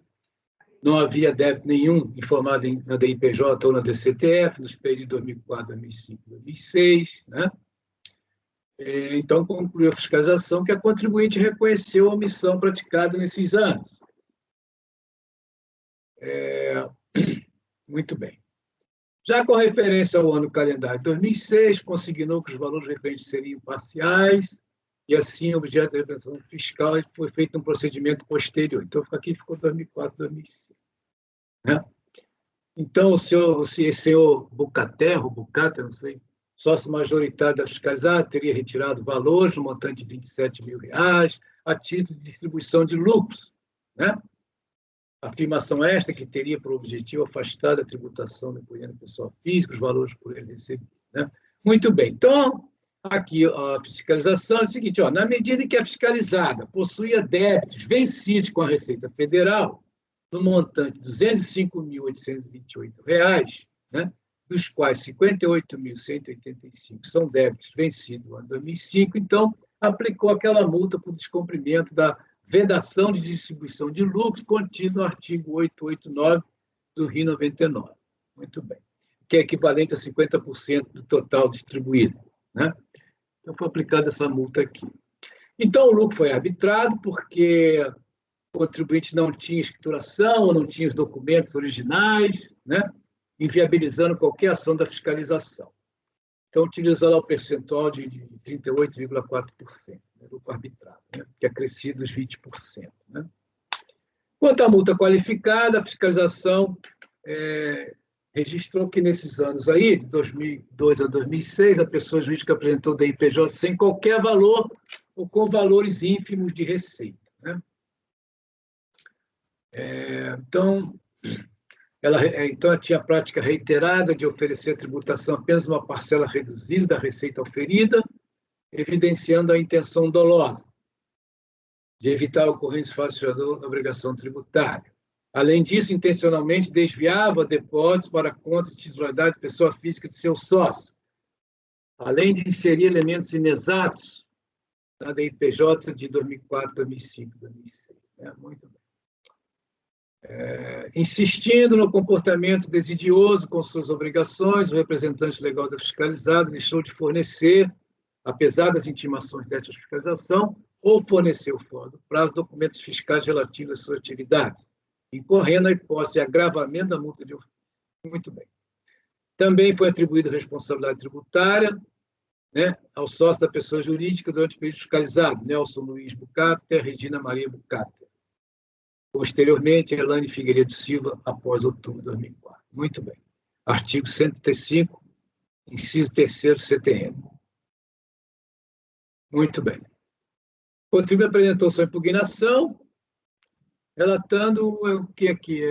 Não havia débito nenhum informado na DIPJ ou na DCTF nos períodos de 2004, 2005, 2006, né? Então, concluiu a fiscalização que a contribuinte reconheceu a omissão praticada nesses anos. Muito bem. Já com referência ao ano calendário de 2006, consignou que os valores referentes seriam parciais e, assim, objeto de representação fiscal foi feito um procedimento posterior. Então, aqui ficou 2004, 2005. Né? Então, esse senhor Bucata, não sei, sócio majoritário da fiscalizada, teria retirado valores no montante de R$ 27 mil a título de distribuição de lucros, né? Afirmação esta que teria por objetivo afastar da tributação do imposto pessoal física os valores por ele recebidos, né? Muito bem. Então, aqui a fiscalização é o seguinte, na medida em que a fiscalizada possuía débitos vencidos com a Receita Federal, no montante de R$ 205.828, né, dos quais R$ 58.185 são débitos vencidos no ano 2005, então, aplicou aquela multa por descumprimento da vedação de distribuição de lucros contido no artigo 889 do RI 99. Muito bem. Que é equivalente a 50% do total distribuído, né? Então, foi aplicada essa multa aqui. Então, o lucro foi arbitrado porque o contribuinte não tinha escrituração, ou não tinha os documentos originais, né? Inviabilizando qualquer ação da fiscalização. Então, utilizando o percentual de 38,4%, né, lucro arbitrado, né, que é crescido dos 20%. Né? Quanto à multa qualificada, a fiscalização registrou que nesses anos aí, de 2002 a 2006, a pessoa jurídica apresentou DIPJ sem qualquer valor ou com valores ínfimos de receita, né? Então, ela tinha a prática reiterada de oferecer tributação apenas uma parcela reduzida da receita oferida, evidenciando a intenção dolosa de evitar a ocorrência falsificadora da obrigação tributária. Além disso, intencionalmente desviava depósitos para conta de titularidade de pessoa física de seu sócio, além de inserir elementos inexatos na DIPJ de 2004, 2005, 2006. Muito bem. Insistindo no comportamento desidioso com suas obrigações, o representante legal da fiscalizada deixou de fornecer, apesar das intimações dessa fiscalização, ou forneceu fora do prazo documentos fiscais relativos às suas atividades, incorrendo a hipótese de agravamento da multa de ofício. Muito bem. Também foi atribuída responsabilidade tributária, né, ao sócio da pessoa jurídica durante o período fiscalizado, Nelson Luiz Bucater, Regina Maria Bucater. Posteriormente, Elane Figueiredo Silva, após outubro de 2004. Muito bem. Artigo 135, inciso 3º CTN. Muito bem. O contribuinte apresentou sua impugnação, relatando o que aqui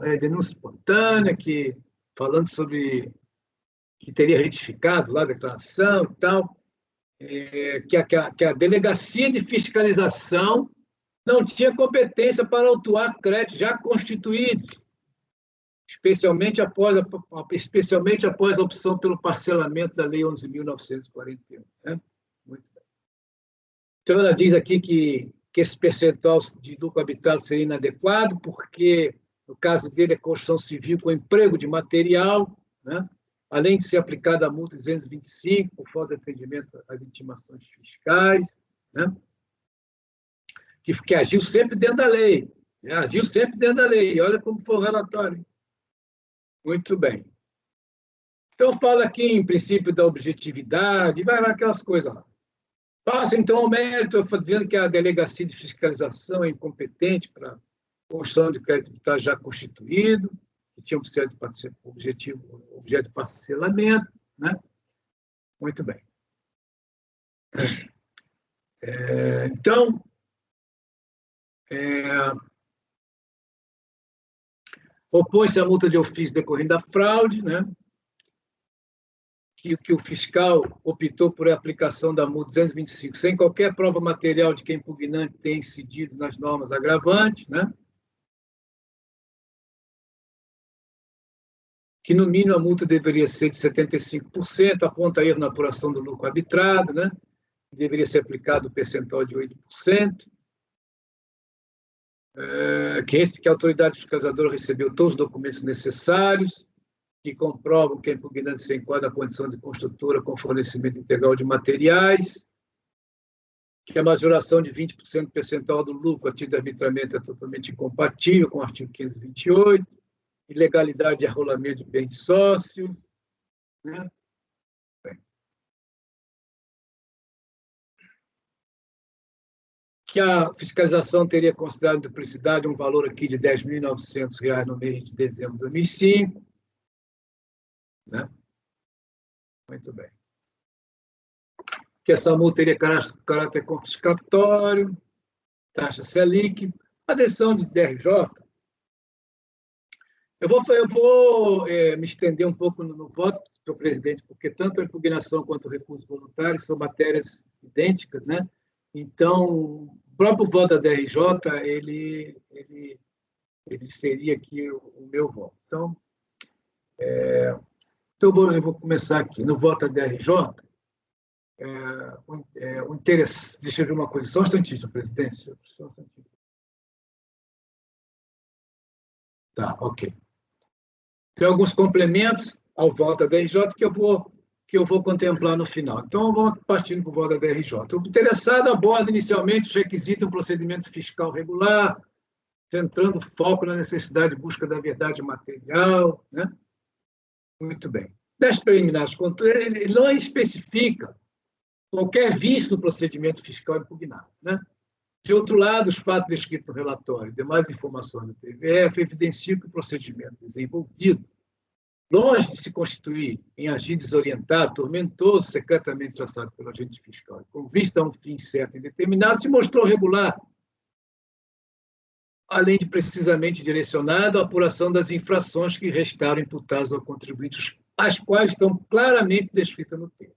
é denúncia espontânea, falando sobre que teria retificado lá a declaração e tal, que a delegacia de fiscalização não tinha competência para autuar créditos já constituídos, especialmente após a opção pelo parcelamento da Lei 11.941. Né? Muito bem. Então, ela diz aqui que esse percentual de lucro habitado seria inadequado, porque, no caso dele, é construção civil com emprego de material, né? Além de ser aplicada a multa 225 por falta de atendimento às intimações fiscais, né? Que agiu sempre dentro da lei. Né? Agiu sempre dentro da lei. Olha como foi o relatório. Muito bem. Então, fala aqui em princípio da objetividade, vai aquelas coisas lá. Passa, então, ao mérito, dizendo que a delegacia de fiscalização é incompetente para construção de crédito tributário já constituído, que tinha objeto de parcelamento, né? Muito bem. Então, opõe-se à multa de ofício decorrente da fraude, né? Que o fiscal optou por a aplicação da multa 225, sem qualquer prova material de que a impugnante tenha incidido nas normas agravantes, né? Que, no mínimo, a multa deveria ser de 75%, aponta erro na apuração do lucro arbitrado, né? Deveria ser aplicado o percentual de 8%, que a autoridade fiscalizadora recebeu todos os documentos necessários, que comprovam que a impugnante se enquadra na condição de construtora com fornecimento integral de materiais, que a majoração de 20% percentual do lucro a título de arbitramento é totalmente incompatível com o artigo 528, ilegalidade de arrolamento de bens de sócios, né? Que a fiscalização teria considerado duplicidade um valor aqui de R$ 10.900 no mês de dezembro de 2005. Né? Muito bem. Que essa multa teria caráter confiscatório, taxa Selic, a decisão de DRJ. Eu vou me estender um pouco no voto do presidente, porque tanto a impugnação quanto o recurso voluntário são matérias idênticas, né? Então, o próprio voto da DRJ, ele seria aqui o meu voto. Então, eu vou começar aqui. No voto da DRJ, o interesse... Deixa eu ver uma coisa, só um instantinho, presidente. Só um instantinho. Tá, ok. Tem alguns complementos ao voto da DRJ que eu vou contemplar no final. Então, vamos partindo para o voto da DRJ. O interessado aborda inicialmente os requisitos de um procedimento fiscal regular, centrando foco na necessidade de busca da verdade material, né? Muito bem. Das preliminares, ele não especifica qualquer vício no procedimento fiscal impugnado, né? De outro lado, os fatos descritos no relatório e demais informações do TVF evidenciam que o procedimento desenvolvido, longe de se constituir em agir desorientado, tormentoso, secretamente traçado pelo agente fiscal, e com vista a um fim certo e determinado, se mostrou regular, além de precisamente direcionado à apuração das infrações que restaram imputadas ao contribuinte, as quais estão claramente descritas no texto.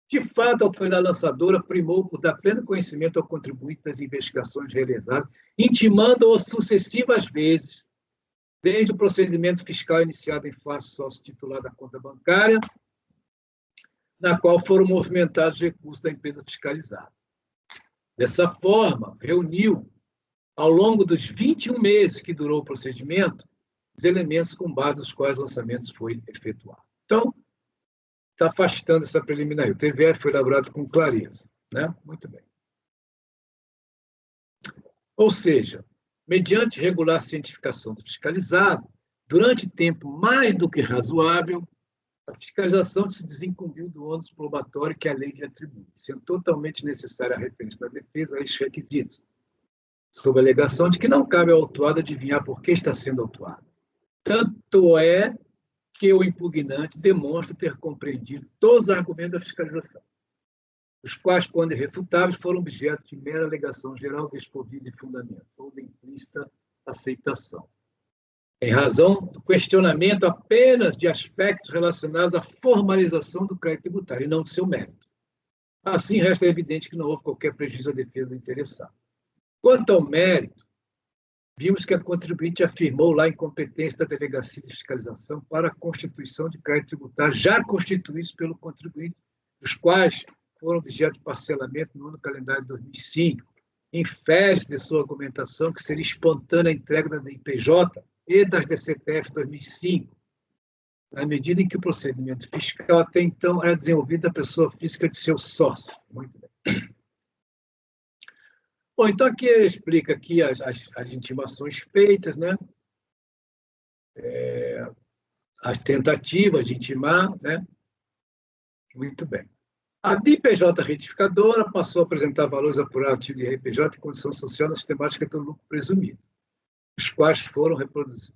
De fato, a autoridade lançadora primou por dar pleno conhecimento ao contribuinte das investigações realizadas, intimando-o sucessivas vezes, desde o procedimento fiscal iniciado em face sócio titular da conta bancária, na qual foram movimentados os recursos da empresa fiscalizada. Dessa forma, reuniu, ao longo dos 21 meses que durou o procedimento, os elementos com base nos quais o lançamento foi efetuado. Então, está afastando essa preliminar. O TVF foi elaborado com clareza, né? Muito bem. Ou seja, mediante regular cientificação do fiscalizado, durante tempo mais do que razoável, a fiscalização se desincumbiu do ônus probatório que a lei lhe atribui, sendo totalmente necessária a referência da defesa a estes requisitos, sob a alegação de que não cabe ao autuado adivinhar por que está sendo autuado. Tanto é que o impugnante demonstra ter compreendido todos os argumentos da fiscalização, os quais, quando irrefutáveis, foram objeto de mera alegação geral desprovida de fundamento, ou de implícita aceitação, em razão do questionamento apenas de aspectos relacionados à formalização do crédito tributário, e não de seu mérito. Assim, resta evidente que não houve qualquer prejuízo à defesa do interessado. Quanto ao mérito, vimos que a contribuinte afirmou lá a incompetência da Delegacia de Fiscalização para a constituição de crédito tributário já constituídos pelo contribuinte, os quais foram objeto de parcelamento no ano calendário de 2005, infere de sua argumentação que seria espontânea a entrega da DIPJ e das DCTF 2005, na medida em que o procedimento fiscal até então era desenvolvido da pessoa física de seu sócio. Muito bem. Bom, então aqui explica aqui as intimações feitas, né? As tentativas de intimar, né? Muito bem. A DIPJ retificadora passou a apresentar valores apurados de RPJ e condição social na sistemática do lucro presumido, os quais foram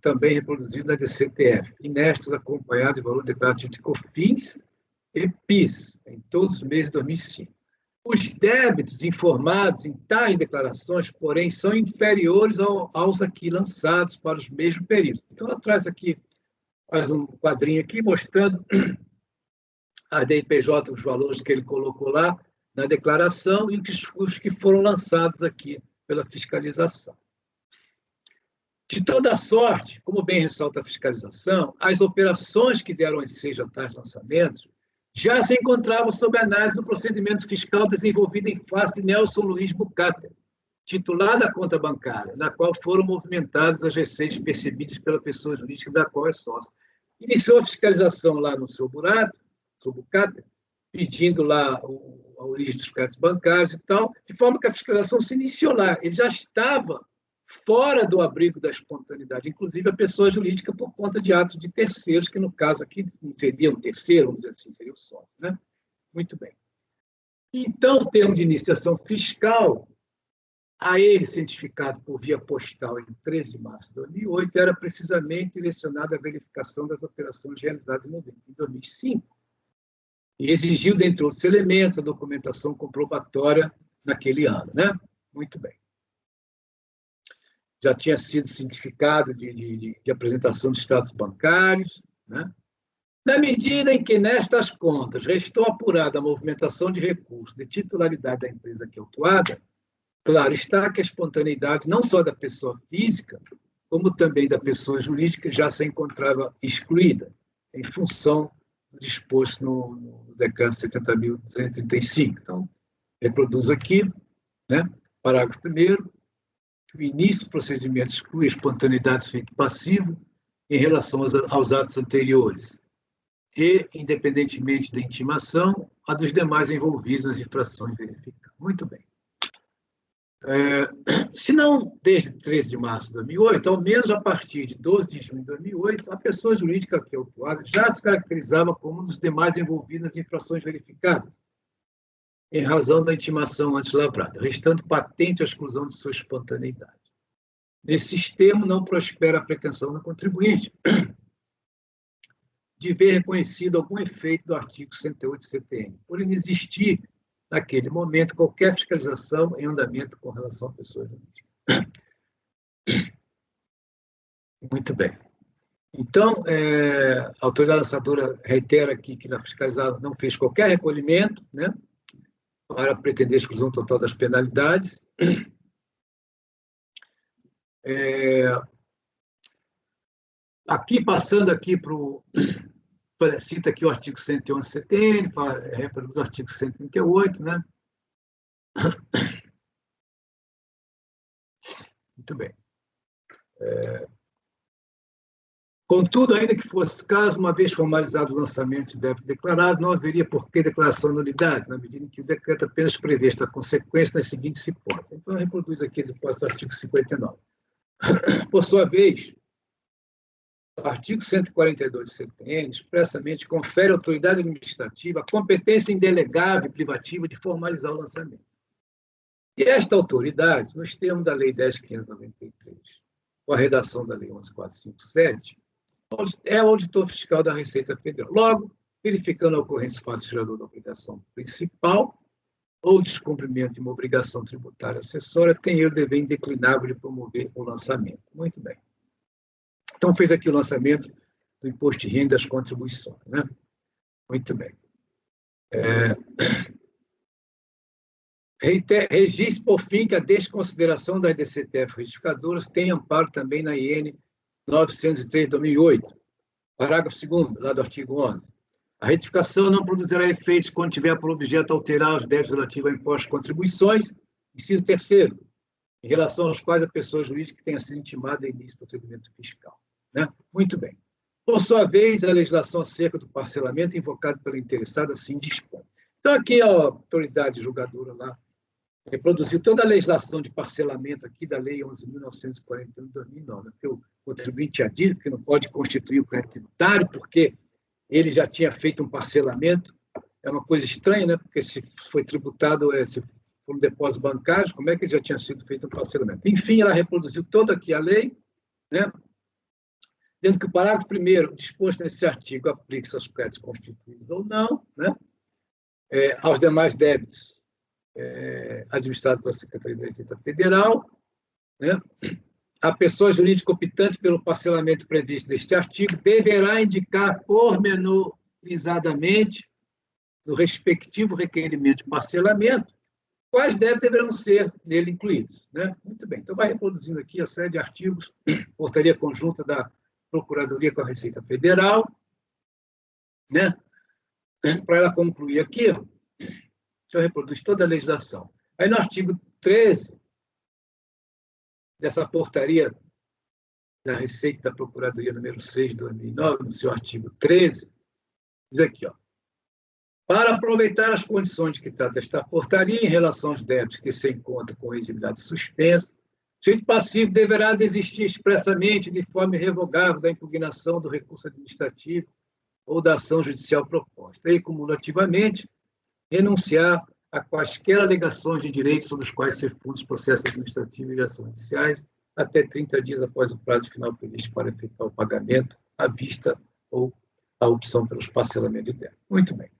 também reproduzidos na DCTF, e nestas acompanhados de valor declarativo de COFINS e PIS, em todos os meses de 2005. Os débitos informados em tais declarações, porém, são inferiores aos aqui lançados para os mesmos períodos. Então, ela traz aqui, faz um quadrinho aqui mostrando a DIPJ, os valores que ele colocou lá na declaração e os que foram lançados aqui pela fiscalização. De toda sorte, como bem ressalta a fiscalização, as operações que deram ensejo a tais lançamentos já se encontravam sob análise do procedimento fiscal desenvolvido em face de Nelson Luiz Bucater, titular da conta bancária, na qual foram movimentadas as receitas percebidas pela pessoa jurídica da qual é sócio. Iniciou a fiscalização lá no seu Bucater, pedindo lá a origem dos créditos bancários e tal, de forma que a fiscalização se iniciou lá. Ele já estava fora do abrigo da espontaneidade, inclusive a pessoa jurídica por conta de atos de terceiros, que no caso aqui seria um terceiro, vamos dizer assim, seria o sócio, né? Muito bem. Então, o termo de iniciação fiscal, a ele cientificado por via postal em 13 de março de 2008, era precisamente direcionado à verificação das operações realizadas em 2005, e exigiu, dentre outros elementos, a documentação comprobatória naquele ano, né? Muito bem. Já tinha sido cientificado de apresentação de status bancários, né? Na medida em que, nestas contas, restou apurada a movimentação de recursos de titularidade da empresa aqui autuada, claro está que a espontaneidade não só da pessoa física, como também da pessoa jurídica já se encontrava excluída, em função do disposto no decreto 70.235. Então, reproduz aqui, né? Parágrafo 1º, o início do procedimento exclui a espontaneidade do feito passivo em relação aos atos anteriores e, independentemente da intimação, a dos demais envolvidos nas infrações verificadas. Muito bem. Se não desde 13 de março de 2008, ao menos a partir de 12 de junho de 2008, a pessoa jurídica aqui autuada já se caracterizava como um dos demais envolvidos nas infrações verificadas, em razão da intimação antes lavrada, restando patente a exclusão de sua espontaneidade. Nesse termo, não prospera a pretensão do contribuinte de ver reconhecido algum efeito do artigo 108 CTN, por inexistir, naquele momento, qualquer fiscalização em andamento com relação à pessoa jurídica. Muito bem. Então, a autoridade lançadora reitera aqui que a fiscalizada não fez qualquer recolhimento, né, para pretender a exclusão total das penalidades. Aqui, passando aqui para o... Cita aqui o artigo 111 CTN, reproduz o artigo 138, né? Muito bem. Contudo, ainda que fosse caso, uma vez formalizado o lançamento de débito declarado, não haveria por que declaração de nulidade, na medida em que o decreto apenas prevê esta consequência nas seguintes hipóteses. Então, reproduz aqui as hipóteses do artigo 59. Por sua vez, o artigo 142 do CTN expressamente confere à autoridade administrativa a competência indelegável e privativa de formalizar o lançamento. E esta autoridade, nos termos da Lei 10.593, com a redação da Lei 11.457, é o auditor fiscal da Receita Federal. Logo, verificando a ocorrência do fato gerador da obrigação principal ou descumprimento de uma obrigação tributária acessória, tem ele o dever indeclinável de promover o lançamento. Muito bem. Então, fez aqui o lançamento do imposto de renda e das contribuições, né? Muito bem. Registre, por fim, que a desconsideração das DCTF retificadoras tem amparo também na IN 903 de 2008. Parágrafo 2º, lá do artigo 11. A retificação não produzirá efeitos quando tiver por objeto alterar os débitos relativos a impostos e contribuições. Inciso 3º, em relação aos quais a pessoa jurídica tenha sido intimada em início do procedimento fiscal. Né? Muito bem. Por sua vez, a legislação acerca do parcelamento invocado pelo interessado assim dispõe. Então, aqui a autoridade julgadora lá reproduziu toda a legislação de parcelamento aqui da Lei 11.941 de 2009, que o contribuinte já disse que não pode constituir o crédito tributário, porque ele já tinha feito um parcelamento. É uma coisa estranha, né? Porque se foi tributado, se for um depósito bancário, como é que já tinha sido feito um parcelamento? Enfim, ela reproduziu toda aqui a lei, né? Dizendo que o parágrafo 1º disposto nesse artigo aplica-se aos créditos constituídos ou não, né? Aos demais débitos administrados pela Secretaria da Receita Federal, né? A pessoa jurídica optante pelo parcelamento previsto neste artigo deverá indicar pormenorizadamente no respectivo requerimento de parcelamento quais débitos deverão ser nele incluídos, né? Muito bem. Então, vai reproduzindo aqui a série de artigos, portaria conjunta da Procuradoria com a Receita Federal, né? Para ela concluir aqui, eu reproduzo toda a legislação. Aí, no artigo 13 dessa portaria da Receita da Procuradoria número 6 de 2009, no seu artigo 13, diz aqui, ó, para aproveitar as condições de que trata esta portaria em relação aos débitos que se encontram com exigibilidade suspensa, o sujeito passivo deverá desistir expressamente de forma irrevogável da impugnação do recurso administrativo ou da ação judicial proposta, e, cumulativamente, renunciar a quaisquer alegações de direitos sobre os quais se fundam os processos administrativos e ações judiciais até 30 dias após o prazo final previsto para efetuar o pagamento à vista ou a opção pelos parcelamentos de débito. Muito bem.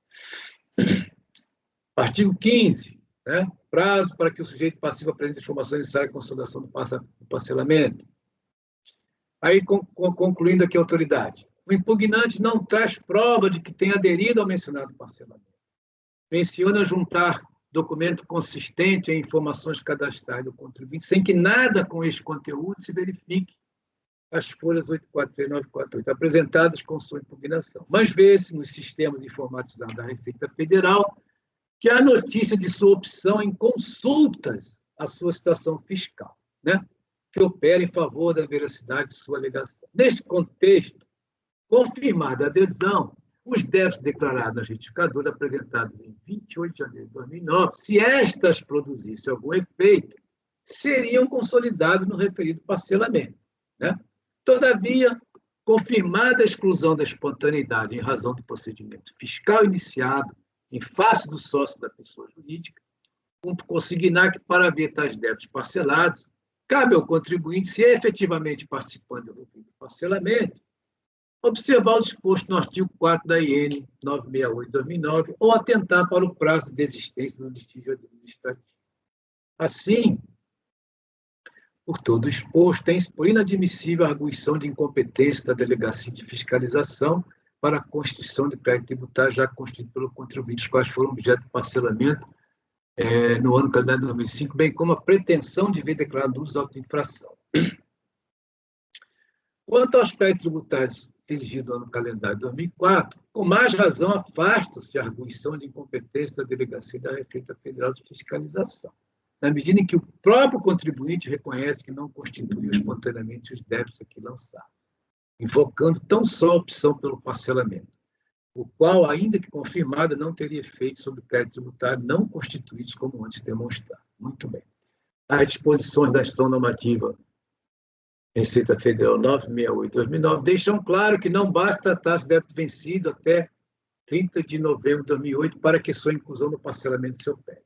Artigo 15, né? Prazo para que o sujeito passivo apresente informações necessárias à consolidação do parcelamento. Aí, concluindo aqui a autoridade. O impugnante não traz prova de que tenha aderido ao mencionado parcelamento. Menciona juntar documento consistente em informações cadastrais do contribuinte, sem que nada com este conteúdo se verifique as folhas 843 e 948, apresentadas com sua impugnação. Mas vê-se nos sistemas informatizados da Receita Federal que há notícia de sua opção em consultas à sua situação fiscal, né? Que opera em favor da veracidade de sua alegação. Neste contexto, confirmada a adesão, os débitos declarados à retificadora apresentados em 28 de janeiro de 2009, se estas produzissem algum efeito, seriam consolidados no referido parcelamento, né? Todavia, confirmada a exclusão da espontaneidade em razão do procedimento fiscal iniciado em face do sócio da pessoa jurídica, consignar que, para haver tais débitos parcelados, cabe ao contribuinte, se é efetivamente participante do parcelamento, observar o disposto no artigo 4 da IN 968/2009 ou atentar para o prazo de desistência do litígio administrativo. Assim, por todo o exposto, tem-se por inadmissível a arguição de incompetência da Delegacia de Fiscalização para a constituição de crédito tributário já constituído pelo contribuinte, os quais foram objeto de parcelamento no ano calendário de 2005, bem como a pretensão de ver declarado uso de auto-infração. Quanto aos créditos tributários exigidos no ano calendário de 2004, com mais razão afasta-se a arguição de incompetência da Delegacia da Receita Federal de Fiscalização, na medida em que o próprio contribuinte reconhece que não constituiu espontaneamente os débitos aqui lançados, invocando tão só a opção pelo parcelamento, o qual, ainda que confirmada, não teria efeito sobre o crédito tributário não constituídos como antes demonstrado. Muito bem. As disposições da ação normativa Receita Federal 968/2009 deixam claro que não basta tratar-se de débito vencido até 30 de novembro de 2008 para que sua inclusão no parcelamento se opere.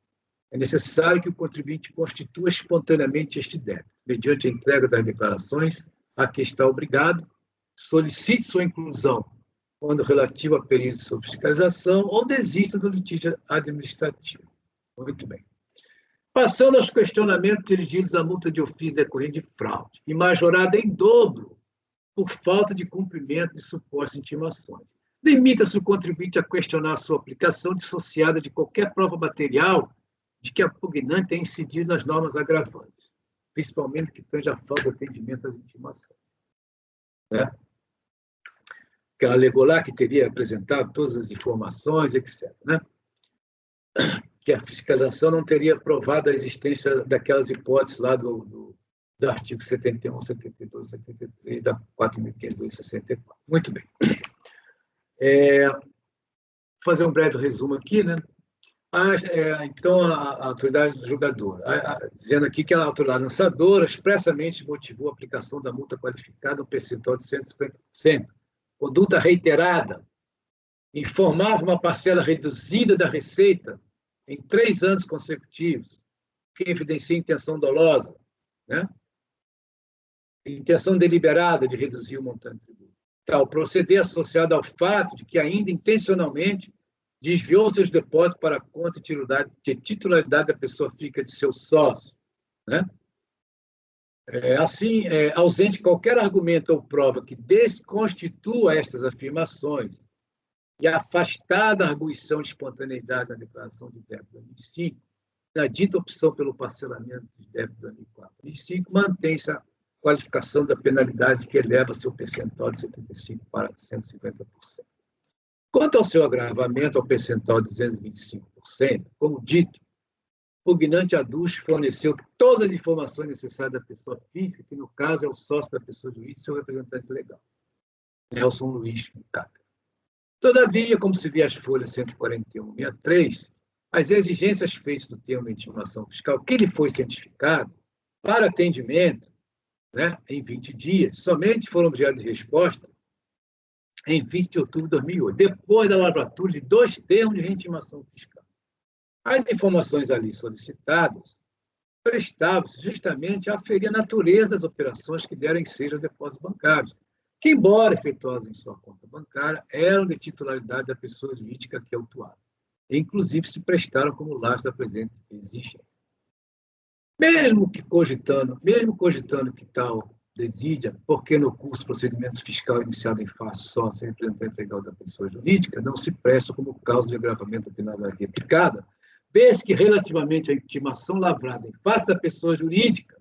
É necessário que o contribuinte constitua espontaneamente este débito, mediante a entrega das declarações a que está obrigado, solicite sua inclusão quando relativo a período de sua fiscalização ou desista do litígio administrativo. Muito bem. Passando aos questionamentos dirigidos à multa de ofício decorrente de fraude, e majorada em dobro por falta de cumprimento de supostas intimações. Limita-se o contribuinte a questionar sua aplicação dissociada de qualquer prova material de que a pugnante tenha incidido nas normas agravantes, principalmente que tange a falta de atendimento às intimações. Né? Que ela alegou lá que teria apresentado todas as informações, etc. Né? Que a fiscalização não teria provado a existência daquelas hipóteses lá do artigo 71, 72, 73, da 4.564. Muito bem. Vou fazer um breve resumo aqui, né? Então, a autoridade julgadora, dizendo aqui que a autoridade lançadora expressamente motivou a aplicação da multa qualificada no percentual de 150%. Conduta reiterada, informava uma parcela reduzida da receita em 3 anos consecutivos, que evidencia intenção dolosa, né? Intenção deliberada de reduzir o montante de tributo. Tal proceder associado ao fato de que ainda intencionalmente desviou seus depósitos para a conta de titularidade da pessoa física de seu sócio, né? Assim, ausente qualquer argumento ou prova que desconstitua estas afirmações e afastada a arguição de espontaneidade da declaração de débito de 2005, na dita opção pelo parcelamento de débito de 2004 e 2005, mantém-se a qualificação da penalidade que eleva seu percentual de 75% para 150%. Quanto ao seu agravamento ao percentual de 225%, como dito, o pugnante aduz forneceu todas as informações necessárias da pessoa física, que no caso é o sócio da pessoa jurídica e seu representante legal, Nelson Luiz Cátedra. Todavia, como se vê as folhas 141 e 63, as exigências feitas do termo de intimação fiscal, que lhe foi cientificado, para atendimento, né, em 20 dias, somente foram objeto de resposta em 20 de outubro de 2008, depois da lavratura de 2 termos de reintimação fiscal. As informações ali solicitadas prestavam-se justamente a aferir a natureza das operações que deram ensejo aos depósitos bancários, que, embora efetuadas em sua conta bancária, eram de titularidade da pessoa jurídica que autuava, e inclusive se prestaram como lastro da presente exigência. Mesmo cogitando que tal desídia, porque no curso procedimento fiscal iniciado em face sócio e representante legal da pessoa jurídica, não se presta como causa de agravamento da penalidade aplicada, vez que, relativamente à intimação lavrada em face da pessoa jurídica,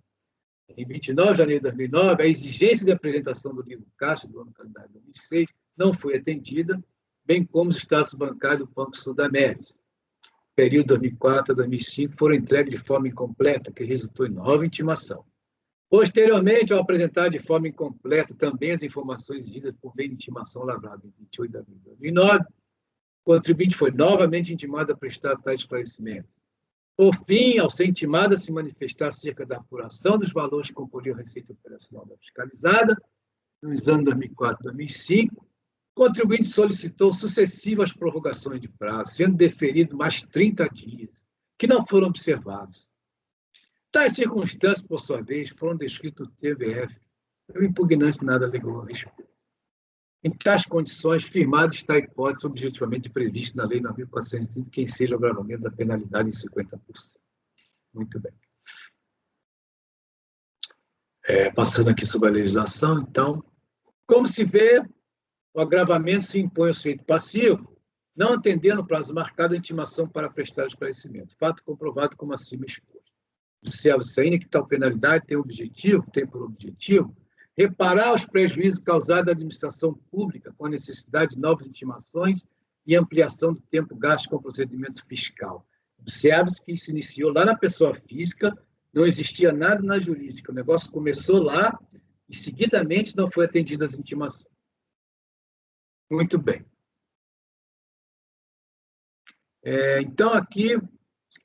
em 29 de janeiro de 2009, a exigência de apresentação do livro caixa do ano calendário de 2006 não foi atendida, bem como os status bancários do Banco Sudameris. Período 2004 a 2005 foram entregues de forma incompleta, que resultou em nova intimação. Posteriormente, ao apresentar de forma incompleta também as informações exigidas por meio de intimação lavrada em 28 de abril de 2009, o contribuinte foi novamente intimado a prestar tais esclarecimentos. Por fim, ao ser intimado a se manifestar acerca da apuração dos valores que comporiam a receita operacional da fiscalizada, nos anos 2004 e 2005, O contribuinte solicitou sucessivas prorrogações de prazo, sendo deferido mais 30 dias, que não foram observados. Tais circunstâncias, por sua vez, foram descritas no TVF. O impugnante nada alegou a respeito. Em tais condições, firmada está a hipótese objetivamente prevista na Lei 9.430, que seja o agravamento da penalidade em 50%. Muito bem. Passando aqui sobre a legislação, então, como se vê, o agravamento se impõe ao sujeito passivo, não atendendo o prazo marcado a intimação para prestar esclarecimento, fato comprovado como acima exposto. Observa-se ainda que tal penalidade tem por objetivo reparar os prejuízos causados à administração pública com a necessidade de novas intimações e ampliação do tempo gasto com o procedimento fiscal. Observe-se que isso iniciou lá na pessoa física, não existia nada na jurídica, o negócio começou lá e, seguidamente, não foi atendido as intimações. Muito bem. Então, aqui,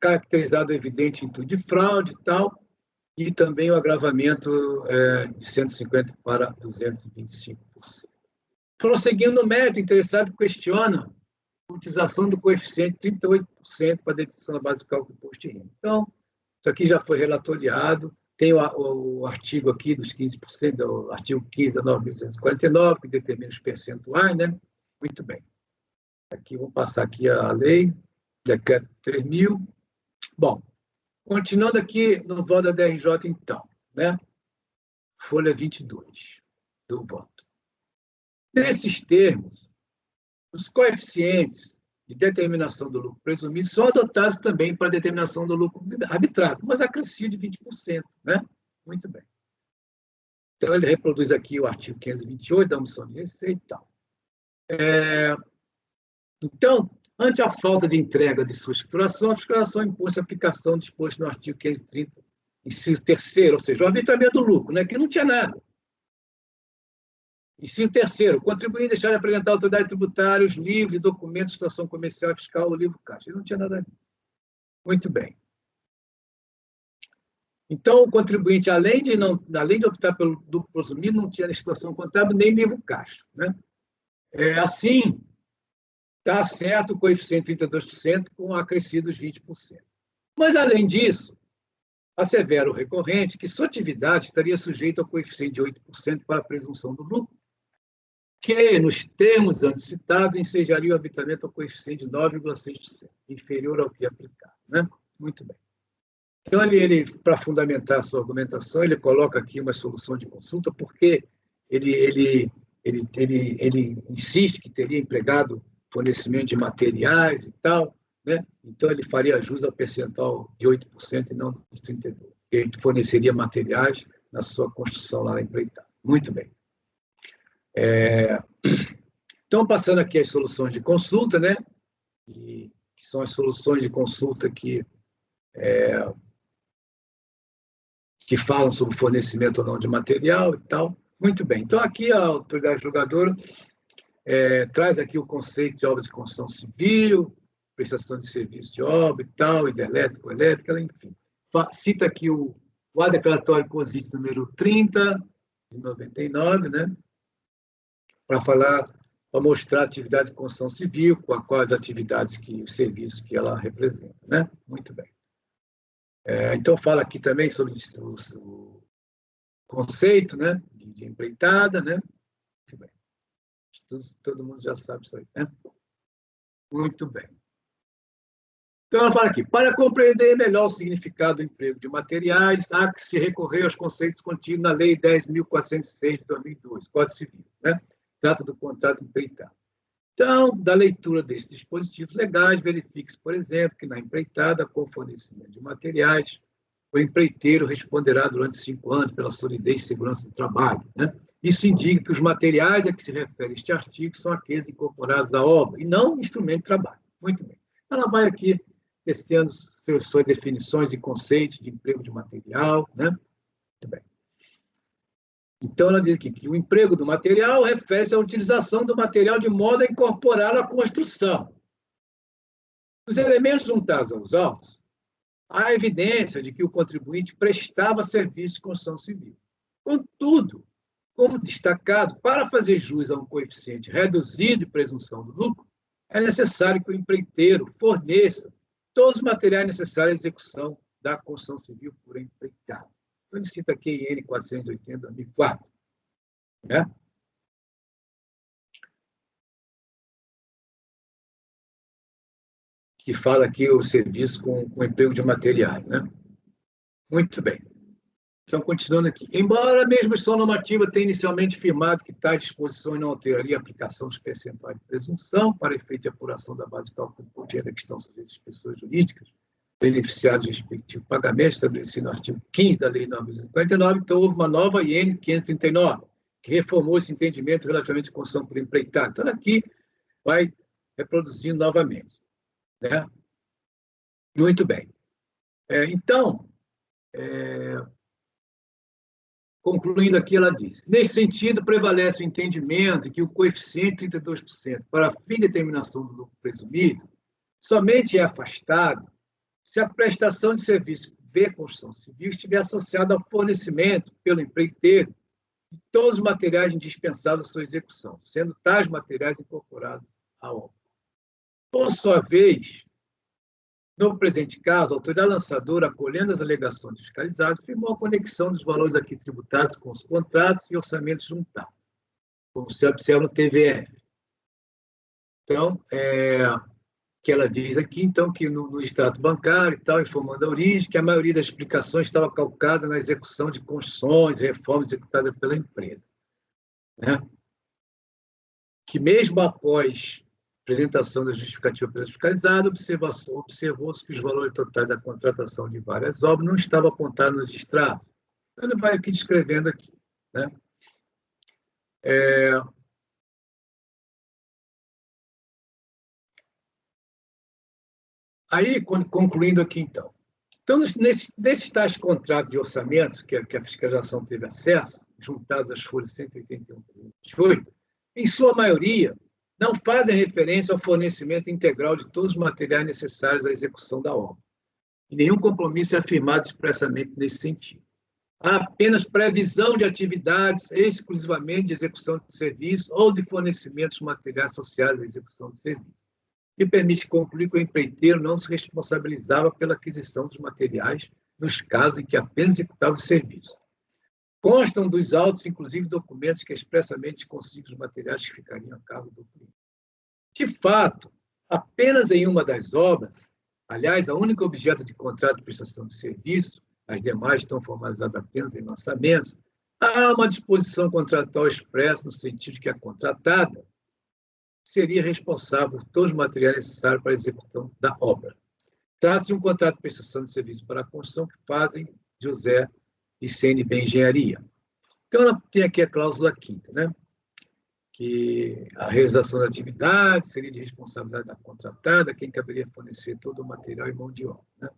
caracterizado evidente em tudo de fraude e tal, e também o agravamento de 150% para 225%. Prosseguindo no mérito, o interessado questiona a utilização do coeficiente 38% para a dedução da base de cálculo do imposto de renda. Então, isso aqui já foi relatoriado, tem o artigo aqui dos 15%, o artigo 15 da 9.249, que determina os percentuais, né? Muito bem. Aqui, vou passar aqui a lei, decreto 3.000. Bom, continuando aqui no voto da DRJ, então, né? Folha 22 do voto. Nesses termos, os coeficientes de determinação do lucro presumido são adotados também para a determinação do lucro arbitrado, mas acrescido de 20%, né? Muito bem. Então, ele reproduz aqui o artigo 528 da omissão de receita e tal. Então, ante a falta de entrega de sua escrituração, a fiscalização impôs a aplicação disposta no artigo 530, inciso 3º, ou seja, o arbitramento do lucro, né, que não tinha nada. Inciso 3º, o contribuinte deixar de apresentar à autoridade tributária os livros e documentos de situação comercial e fiscal, o livro caixa. Ele não tinha nada ali. Muito bem. Então, o contribuinte, além de optar pelo duplo presumido, não tinha situação contábil nem livro caixa, né? Assim, está certo o coeficiente 32% com acrescidos 20%. Mas, além disso, assevera o recorrente que sua atividade estaria sujeita ao coeficiente de 8% para a presunção do lucro, que, nos termos antes citados, ensejaria o arbitramento ao coeficiente de 9,6%, inferior ao que é aplicado, né? Muito bem. Então, para fundamentar a sua argumentação, ele coloca aqui uma solução de consulta, porque ele insiste que teria empregado fornecimento de materiais e tal, né? Então, ele faria jus ao percentual de 8% e não dos 32%. Ele forneceria materiais na sua construção lá na empreitada. Muito bem. Então, passando aqui as soluções de consulta, né? Que são as soluções de consulta que falam sobre o fornecimento ou não de material e tal. Muito bem. Então, aqui a autoridade julgadora traz aqui o conceito de obra de construção civil, prestação de serviço de obra e tal, hidrelétrica, elétrica, enfim. Cita aqui o ato declaratório COSIT número 30, de 99, né? Para mostrar a atividade de construção civil, quais atividades os serviços que ela representa, né? Muito bem. Então, fala aqui também sobre o conceito, né, de empreitada, né? Muito bem. Todo mundo já sabe isso aí, né? Muito bem. Então, ela fala aqui, para compreender melhor o significado do emprego de materiais, há que se recorrer aos conceitos contidos na Lei 10.406 de 2002, Código Civil, né? Trata do contrato empreitado. Então, da leitura desses dispositivos legais, verifique-se, por exemplo, que na empreitada, com fornecimento de materiais, o empreiteiro responderá durante 5 anos pela solidez e segurança do trabalho, né? Isso indica que os materiais a que se refere este artigo são aqueles incorporados à obra, e não instrumento de trabalho. Muito bem. Ela vai aqui tecendo suas definições e conceitos de emprego de material, né? Muito bem. Então, ela diz aqui que o emprego do material refere-se à utilização do material de modo a incorporá-lo à construção. Os elementos juntados aos autos, há evidência de que o contribuinte prestava serviço de construção civil. Contudo, como destacado, para fazer jus a um coeficiente reduzido de presunção do lucro, é necessário que o empreiteiro forneça todos os materiais necessários à execução da construção civil por empreitado. Então, ele cita aqui em N 480, 2004. Né? Que fala aqui o serviço com emprego de materiais. Né? Muito bem. Então, continuando aqui. Embora a mesma instituição normativa tenha inicialmente afirmado que tais disposições não alteraria a aplicação dos percentuais de presunção para efeito de apuração da base de cálculo por dia da que estão sujeitas as pessoas jurídicas, beneficiados do respectivo pagamento, estabelecido no artigo 15 da Lei 9.249, então houve uma nova IN 539, que reformou esse entendimento relativamente à construção por empreitado. Então, aqui vai reproduzindo novamente. Né? Muito bem. Concluindo aqui, ela diz: nesse sentido, prevalece o entendimento de que o coeficiente de 32% para a fim de determinação do lucro presumido somente é afastado se a prestação de serviço de construção civil estiver associada ao fornecimento pelo empreiteiro de todos os materiais indispensáveis à sua execução, sendo tais materiais incorporados à obra. Por sua vez, no presente caso, a autoridade lançadora, acolhendo as alegações dos fiscalizados, firmou a conexão dos valores aqui tributados com os contratos e orçamentos juntados, como se observa no TVF. Então, que ela diz aqui, então, que no extrato bancário e tal, informando a origem, que a maioria das explicações estava calcada na execução de construções e reformas executadas pela empresa. Né? Que mesmo após apresentação da justificativa pelo fiscalizado, observou-se que os valores totais da contratação de várias obras não estavam apontados nos extratos. Então, ele vai aqui descrevendo aqui. Né? Aí, concluindo aqui, então. Então, nesses tais contratos de orçamento que a fiscalização teve acesso, juntados às folhas 181 e 128, em sua maioria, não fazem referência ao fornecimento integral de todos os materiais necessários à execução da obra. E nenhum compromisso é afirmado expressamente nesse sentido. Há apenas previsão de atividades exclusivamente de execução de serviço ou de fornecimentos de materiais associados à execução de serviço, que permite concluir que o empreiteiro não se responsabilizava pela aquisição dos materiais nos casos em que apenas executava o serviço. Constam dos autos, inclusive, documentos que expressamente consigam os materiais que ficariam a cargo do cliente. De fato, apenas em uma das obras, aliás, a única objeto de contrato de prestação de serviço, as demais estão formalizadas apenas em lançamentos, há uma disposição contratual expressa no sentido de que a contratada seria responsável por todos os materiais necessários para a execução da obra. Trata-se de um contrato de prestação de serviço para a construção que fazem José e CNB Engenharia. Então, ela tem aqui a cláusula 5ª, né? Que a realização da atividade seria de responsabilidade da contratada, quem caberia fornecer todo o material e mão de obra. Né?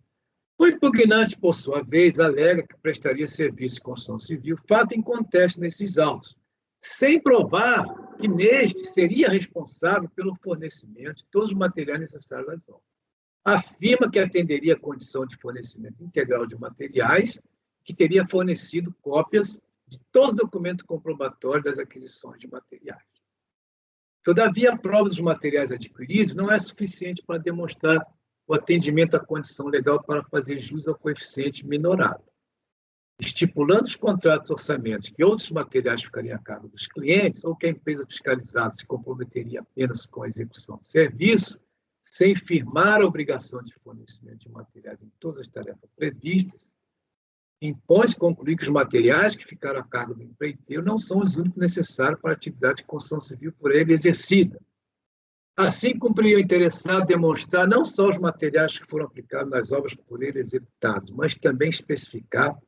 O impugnante, por sua vez, alega que prestaria serviço de construção civil, fato em conteste nesses autos, sem provar que neste seria responsável pelo fornecimento de todos os materiais necessários às obras. Afirma que atenderia a condição de fornecimento integral de materiais, que teria fornecido cópias de todos os documentos comprobatórios das aquisições de materiais. Todavia, a prova dos materiais adquiridos não é suficiente para demonstrar o atendimento à condição legal para fazer jus ao coeficiente minorado. Estipulando os contratos orçamentos que outros materiais ficariam a cargo dos clientes ou que a empresa fiscalizada se comprometeria apenas com a execução de serviço, sem firmar a obrigação de fornecimento de materiais em todas as tarefas previstas, impõe-se concluir que os materiais que ficaram a cargo do empreiteiro não são os únicos necessários para a atividade de construção civil por ele exercida. Assim, cumpriria o interessado demonstrar não só os materiais que foram aplicados nas obras por ele executadas, mas também especificar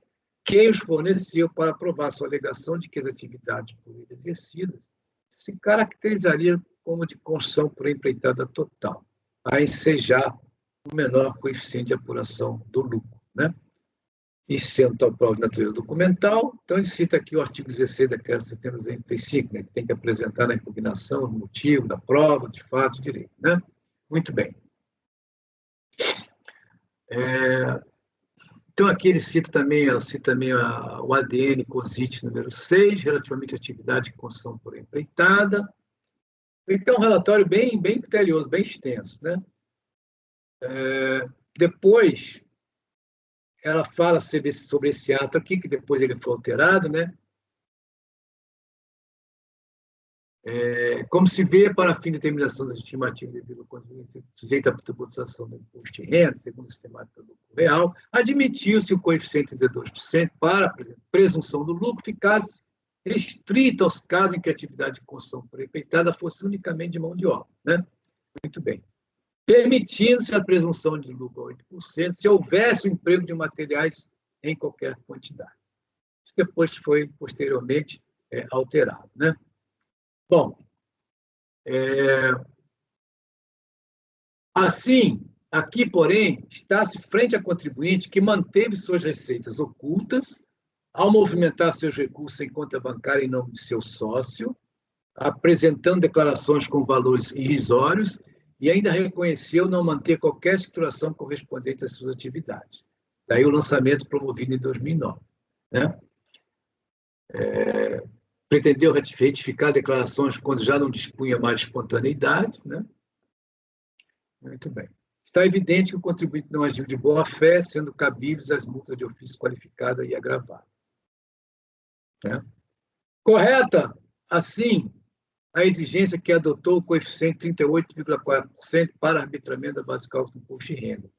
quem os forneceu para provar sua alegação de que as atividades por ele exercidas se caracterizariam como de construção por empreitada total, a ensejar o menor coeficiente de apuração do lucro. Né? E sendo tal prova de natureza documental, então ele cita aqui o artigo 16 da Decreto 785, né, que tem que apresentar na impugnação o motivo da prova, de fatos, de direito. Né? Muito bem. Então, Então, aqui ela cita também o ADN COSIT número 6, relativamente à atividade de construção por empreitada. Então, um relatório bem criterioso, bem extenso, né? Depois, ela fala sobre esse ato aqui, que depois ele foi alterado, né? Como se vê, para fim de determinação das estimativas devido ao contribuinte sujeito à tributação do imposto de renda, segundo a sistemática do lucro real, admitiu-se o coeficiente de 2% para a presunção do lucro ficasse restrito aos casos em que a atividade de construção por empreitada fosse unicamente de mão de obra, né? Muito bem. Permitindo-se a presunção de lucro a 8% se houvesse o emprego de materiais em qualquer quantidade. Isso depois foi, posteriormente, alterado, né? Bom, assim, aqui, porém, está-se frente a contribuinte que manteve suas receitas ocultas ao movimentar seus recursos em conta bancária em nome de seu sócio, apresentando declarações com valores irrisórios e ainda reconheceu não manter qualquer escrituração correspondente às suas atividades. Daí o lançamento promovido em 2009, né? Pretendeu retificar declarações quando já não dispunha mais de espontaneidade, né? Muito bem. Está evidente que o contribuinte não agiu de boa fé, sendo cabíveis as multas de ofício qualificada e agravada, né? Correta, assim, a exigência que adotou o coeficiente 38,4% para arbitramento da base de cálculo do imposto de renda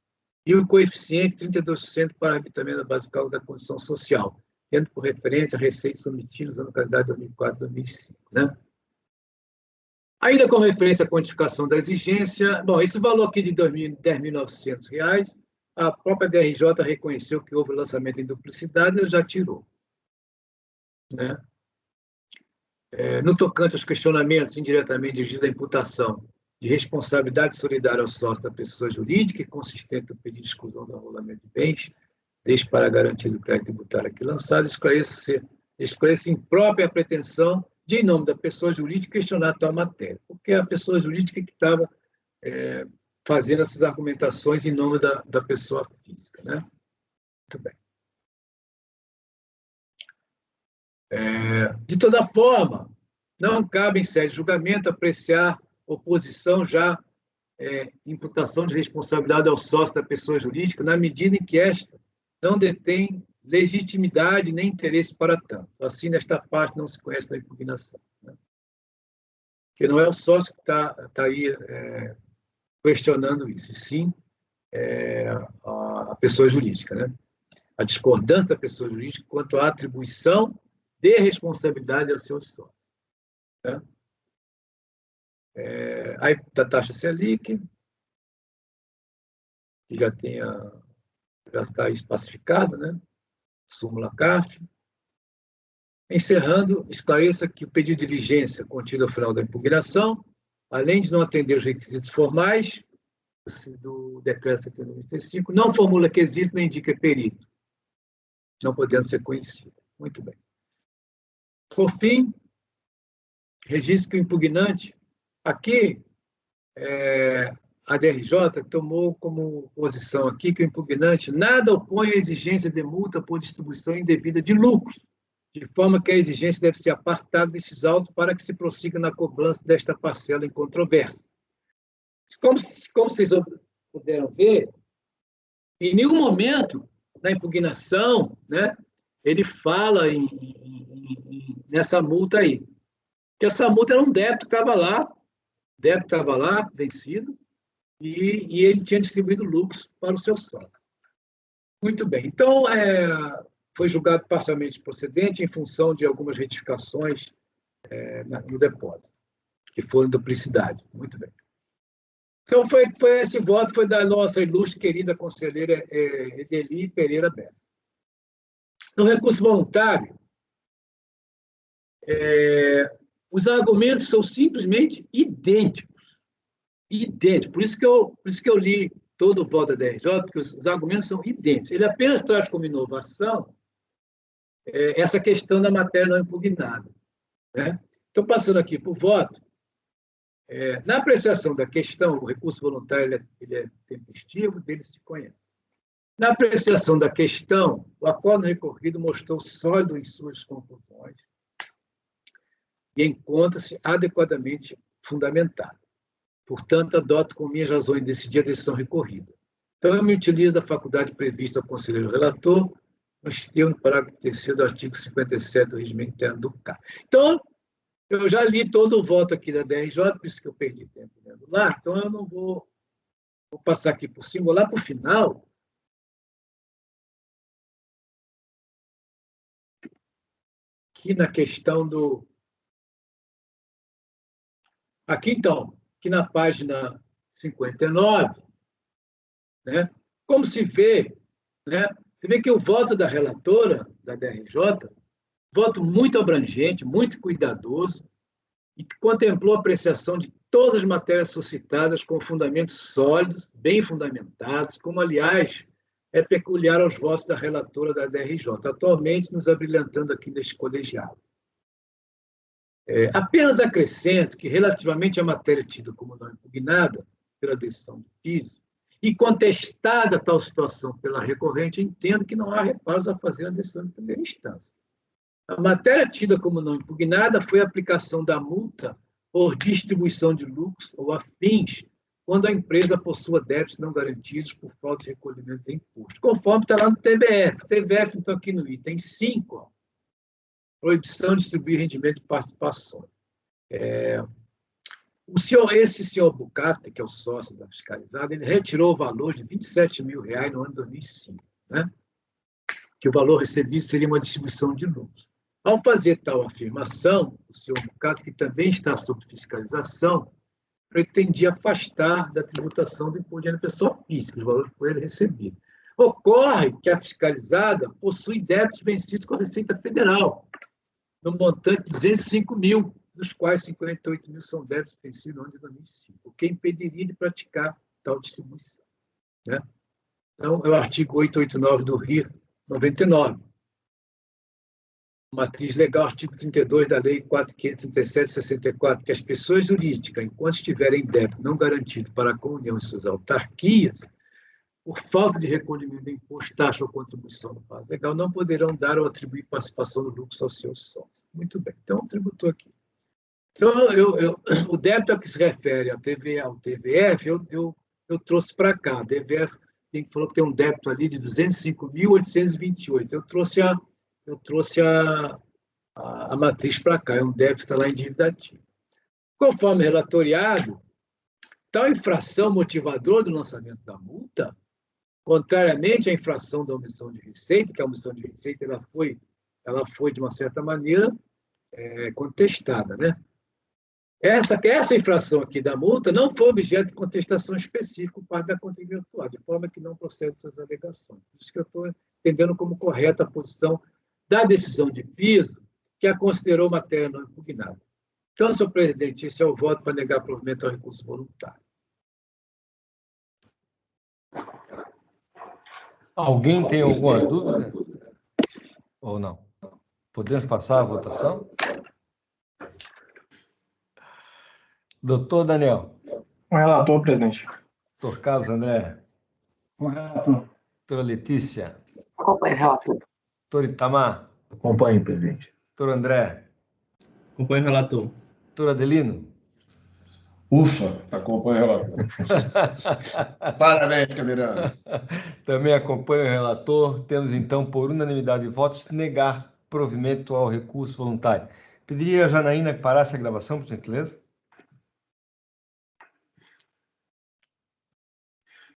e o coeficiente 32% para arbitramento da base de cálculo da condição social, tendo por referência receitas omitidas no calendário 2004 2005, né? Ainda com referência à quantificação da exigência, bom, esse valor aqui de R$ 10.900, a própria DRJ reconheceu que houve lançamento em duplicidade e já tirou, né? No tocante aos questionamentos indiretamente dirigidos à imputação de responsabilidade solidária ao sócio da pessoa jurídica e consistente no pedido de exclusão do arrolamento de bens, desde para garantir do crédito tributário aqui lançado, esclarece imprópria a pretensão de, em nome da pessoa jurídica, questionar tal matéria, porque é a pessoa jurídica que estava fazendo essas argumentações em nome da pessoa física, né? Muito bem. De toda forma, não cabe em sede de julgamento apreciar oposição já imputação de responsabilidade ao sócio da pessoa jurídica, na medida em que esta não detém legitimidade nem interesse para tanto. Assim, nesta parte não se conhece da impugnação, né? Porque não é o sócio que está aí questionando isso, e sim a pessoa jurídica, né? A discordância da pessoa jurídica quanto à atribuição de responsabilidade aos seus sócios, né? Aí, da taxa Selic, que já está espacificado, né? Súmula CARF. Encerrando, esclareça que o pedido de diligência contido ao final da impugnação, além de não atender os requisitos formais do decreto 7995, não formula quesito nem indica perito, não podendo ser conhecido. Muito bem. Por fim, registra que o impugnante, aqui, a DRJ tomou como posição aqui que o impugnante nada opõe à exigência de multa por distribuição indevida de lucros, de forma que a exigência deve ser apartada desses autos para que se prossiga na cobrança desta parcela em controvérsia. Como vocês puderam ver, em nenhum momento na impugnação, né, ele fala nessa multa aí. Que essa multa era um débito que estava lá, vencido, e ele tinha distribuído lucros para o seu sócio. Muito bem. Então, foi julgado parcialmente procedente em função de algumas retificações no depósito, que foram duplicidade. Muito bem. Então, esse voto foi da nossa ilustre querida conselheira Edeli Pereira Bessa. No recurso voluntário, os argumentos são simplesmente idênticos. Idênticos. Por isso que eu li todo o voto da DRJ, porque os argumentos são idênticos. Ele apenas traz como inovação essa questão da matéria não impugnada, né? Então, passando aqui para o voto, na apreciação da questão, o recurso voluntário ele é tempestivo, dele se conhece. Na apreciação da questão, o acordo recorrido mostrou sólido em suas conclusões e encontra-se adequadamente fundamentado. Portanto, adoto como minhas razões de decidir a decisão recorrida. Então, eu me utilizo da faculdade prevista ao conselheiro relator, nos termos do parágrafo 3º do artigo 57 do regimento interno do CAR. Então, eu já li todo o voto aqui da DRJ, por isso que eu perdi tempo lendo lá, então eu não vou passar aqui por cima, vou lá para o final. Aqui na questão do... Aqui, então, aqui na página 59, né, como se vê, né, você vê que o voto da relatora, da DRJ, voto muito abrangente, muito cuidadoso, e que contemplou a apreciação de todas as matérias suscitadas com fundamentos sólidos, bem fundamentados, como, aliás, é peculiar aos votos da relatora da DRJ, atualmente nos abrilhantando aqui neste colegiado. Apenas acrescento que, relativamente à matéria tida como não impugnada pela decisão do piso, e contestada tal situação pela recorrente, entendo que não há reparos a fazer na decisão de primeira instância. A matéria tida como não impugnada foi a aplicação da multa por distribuição de lucros ou afins, quando a empresa possua débitos não garantidos por falta de recolhimento de imposto, conforme está lá no TBF. O TBF, então, aqui no item 5, ó, proibição de distribuir rendimento de participações. Esse senhor Bucata, que é o sócio da fiscalizada, ele retirou o valor de R$27 mil no ano de 2005, né? Que o valor recebido seria uma distribuição de lucros. Ao fazer tal afirmação, o senhor Bucata, que também está sob fiscalização, pretendia afastar da tributação do imposto de renda pessoa física, os valores por ele recebidos. Ocorre que a fiscalizada possui débitos vencidos com a Receita Federal, no montante de 205 mil, dos quais 58 mil são débitos vencidos no ano de 2005, o que impediria de praticar tal distribuição, né? Então, é o artigo 889 do RI 99. Matriz legal, artigo 32 da Lei 4.537/64, que as pessoas jurídicas, enquanto estiverem em débito não garantido para com a União e suas autarquias, por falta de recolhimento de imposto, taxa ou contribuição do prazo legal, não poderão dar ou atribuir participação no lucro aos seus sócios. Muito bem, então, tributou aqui. Então, o débito a que se refere ao TVF, eu trouxe para cá. A TVF falou que tem um débito ali de 205.828. Eu trouxe a matriz para cá, é um débito que está lá em dívida ativa. Conforme relatoriado, tal infração motivadora do lançamento da multa, contrariamente à infração da omissão de receita, que a omissão de receita ela foi de uma certa maneira, contestada, né? Essa infração aqui da multa não foi objeto de contestação específica por parte da contribuinte, de forma que não procede suas alegações. Por isso que eu estou entendendo como correta a posição da decisão de piso, que a considerou matéria não impugnada. Então, senhor presidente, esse é o voto para negar provimento ao recurso voluntário. Alguém tem alguma dúvida? Ou não? Podemos passar a votação? Doutor Daniel. Com relator, presidente. Doutor Carlos André. Com relator. Doutora Letícia. Acompanhe o relator. Doutor Itamar. Acompanhe, presidente. Doutor André. Acompanhe o relator. Doutor Adelino. Ufa, acompanha o relator. Parabéns, Camirano. Também acompanho o relator. Temos, então, por unanimidade de votos, negar provimento ao recurso voluntário. Pediria a Janaína que parasse a gravação, por gentileza.